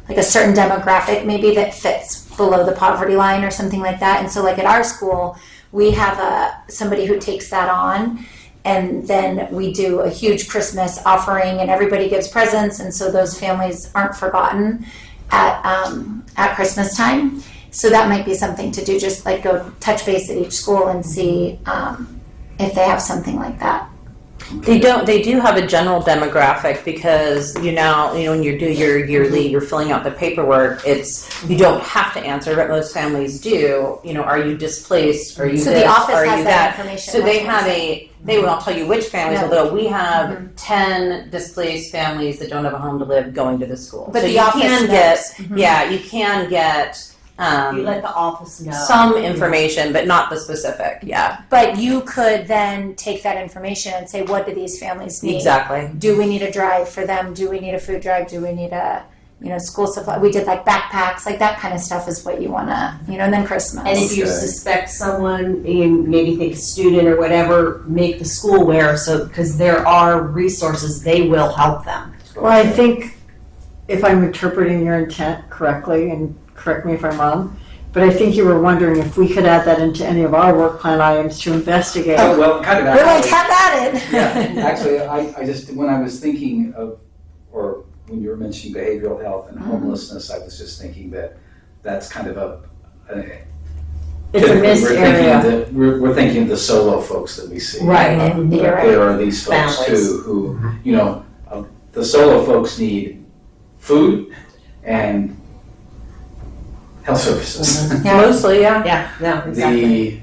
like a certain demographic maybe that fits below the poverty line or something like that. And so like at our school, we have somebody who takes that on. And then we do a huge Christmas offering, and everybody gives presents, and so those families aren't forgotten at Christmas time. So that might be something to do, just like go touch base at each school and see if they have something like that. They do have a general demographic because when you do your yearly, you're filling out the paperwork, you don't have to answer, but most families do. Are you displaced? Are you So this? the office Are has you that information. So they That's what have I'm they will tell you which families, No. although we have 10 displaced families that don't have a home to live going to the school. But so the you office can knows. get, Mhm. you can get You let the office know. some information, but not the specific. Yeah, But you could then take that information and say, what do these families need? exactly. Do we need a drive for them? Do we need a food drive? Do we need a school supply? We did like backpacks, like that kind of stuff is what you want to, and then Christmas. And if you Okay. suspect someone, you maybe think a student or whatever, make the school aware, because there are resources, they will help them. Well, I think if I'm interpreting your intent correctly, and correct me if I'm wrong, but I think you were wondering if we could add that into any of our work plan items to investigate. Oh, well, kind of. We're like, actually- have at it. Yeah, actually, I just, when I was thinking of, or when you were mentioning behavioral health and homelessness, I was just thinking that that's kind of It's a missed area. We're thinking of the solo folks that we see. Right. Mhm. But You're right. there are these folks Families. too who, the solo folks need food and health services. Mostly, yeah. Yeah, no, exactly.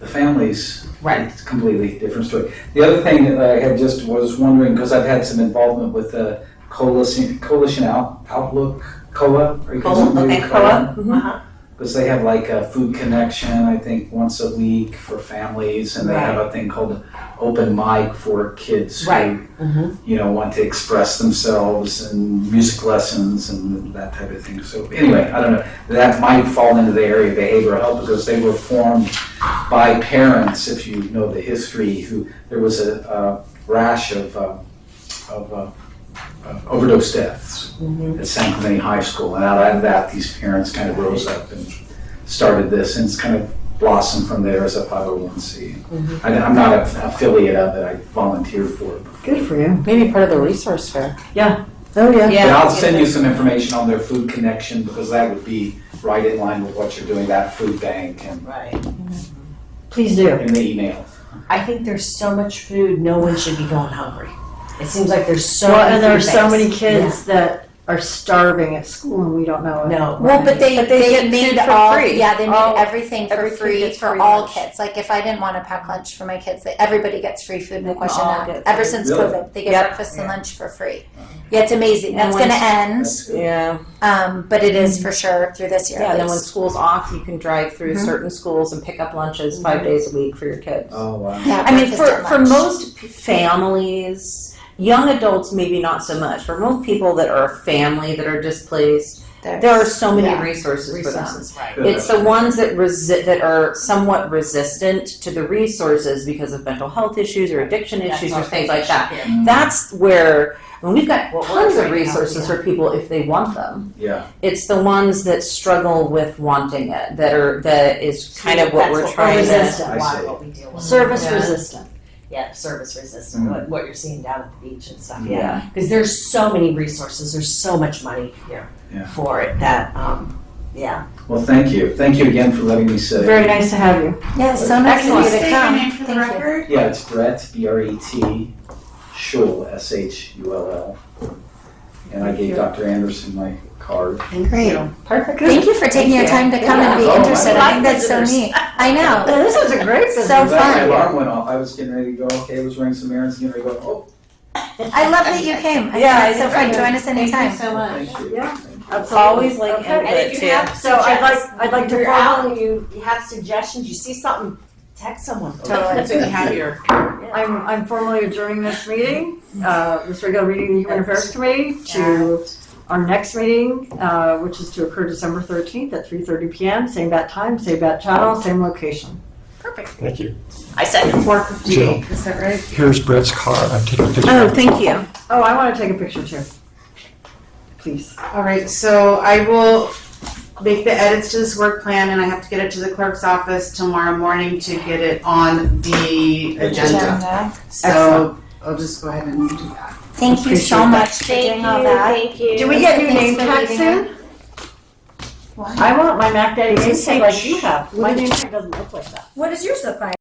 The families, Right. it's a completely different story. The other thing that I had just was wondering, because I've had some involvement with the Coalition Outlook, COA. Are you guys familiar with COA? Uh-huh. Because they have like a food connection, I think, once a week for families, and they have a thing called open mic for kids who, Right. Mhm. want to express themselves and music lessons and that type of thing. So anyway, I don't know, that might fall into the area of behavioral health because they were formed by parents, if you know the history, there was a rash of overdose deaths at San Clemente High School. And out of that, these parents kind of rose up and started this, and it's kind of blossomed from there as a 501c. I'm not an affiliate of it, I volunteered for it before. Good for you. Maybe part of the resource fair. Yeah. Oh, yeah. But I'll send you some information on their food connection, because that would be right in line with what you're doing, that food bank, and Right. Please do. in the email. I think there's so much food, no one should be going hungry. It seems like there's so Well, many and there are food so banks. many kids that are starving at school and we don't know it. No. Well, but they get made food for all free. yeah they made All- everything for every kid free gets for free all lunch. kids. Like if I didn't want to pack lunch for my kids, everybody gets free food. No They question all that. get Ever free. since Really? COVID, they get Yep. breakfast and lunch for free. Yeah, it's amazing. And That's going to once- end, That's good. Yeah. but it is for sure through this year. Yeah, at and then when least. school's off, you can drive through certain schools and pick up lunches 5 days a week for your kids. Oh, wow. Yeah, I mean, breakfast and for lunch. most families, young adults maybe not so much. For most people that are a family that are displaced, There are so many Yeah. resources for them. Resources, right. Good. It's the ones that that are somewhat resistant to the resources because of mental health issues or addiction issues or things like that. That's where, I mean, we've got What we're tons of trying to help, resources for people if they want them. Yeah, It's the ones that struggle with wanting it that is kind of what we're trying to. Resistant, I a lot see. of what we deal with. Service Yeah. resistant. Yeah, service resistant, what you're seeing down at the beach and stuff, Yeah. yeah. Because there's so many resources, there's so much money here Yeah. for it that, yeah. well, thank you. Thank you again for letting me say. Very nice to have you. Yeah, so nice of Can you you to state your come. name for the Thank you. record? Yeah, it's Brett, B-R-E-T, Schull, S-H-U-L-L. And I gave Dr. Anderson my card. Great. Perfect. Thank you for taking your time to come and be Yeah. interested. Oh, I think that's so visitors. neat. I know. This is a great business. So In fact, my fun. alarm went off. I was getting ready to go, okay, I was running some errands, getting ready to go, oh. I love that you came. I Yeah, think it's so fun. Join us anytime. Thank you so much. Thank you. Yeah. Thank you. Absolutely. Always like Okay. input And if you too. have So I'd like to if you're out follow- and you have suggestions, you see something, text someone. Totally. So you have your. I'm formally adjourning this meeting, this regular meeting of the Human Affairs Committee to our next meeting, which is to occur December 13th at 3:30 p.m. Same bat time, same bat channel, same location. Thank you. I said. 4:58, is that right? Here's Brett's car. I'm taking a picture. Oh, thank you. Oh, I want to take a picture too. Please. All right, so I will make the edits to this work plan and I have to get it to the clerk's office tomorrow morning to get it on the agenda. So I'll just go ahead and do that. Thank you so Appreciate much for doing all that. Thank you. Do we get new Thanks name for tags leaving soon? What? I want my Mac Daddy name Does it say tag like you have. My name tag doesn't look like that. What does yours look like?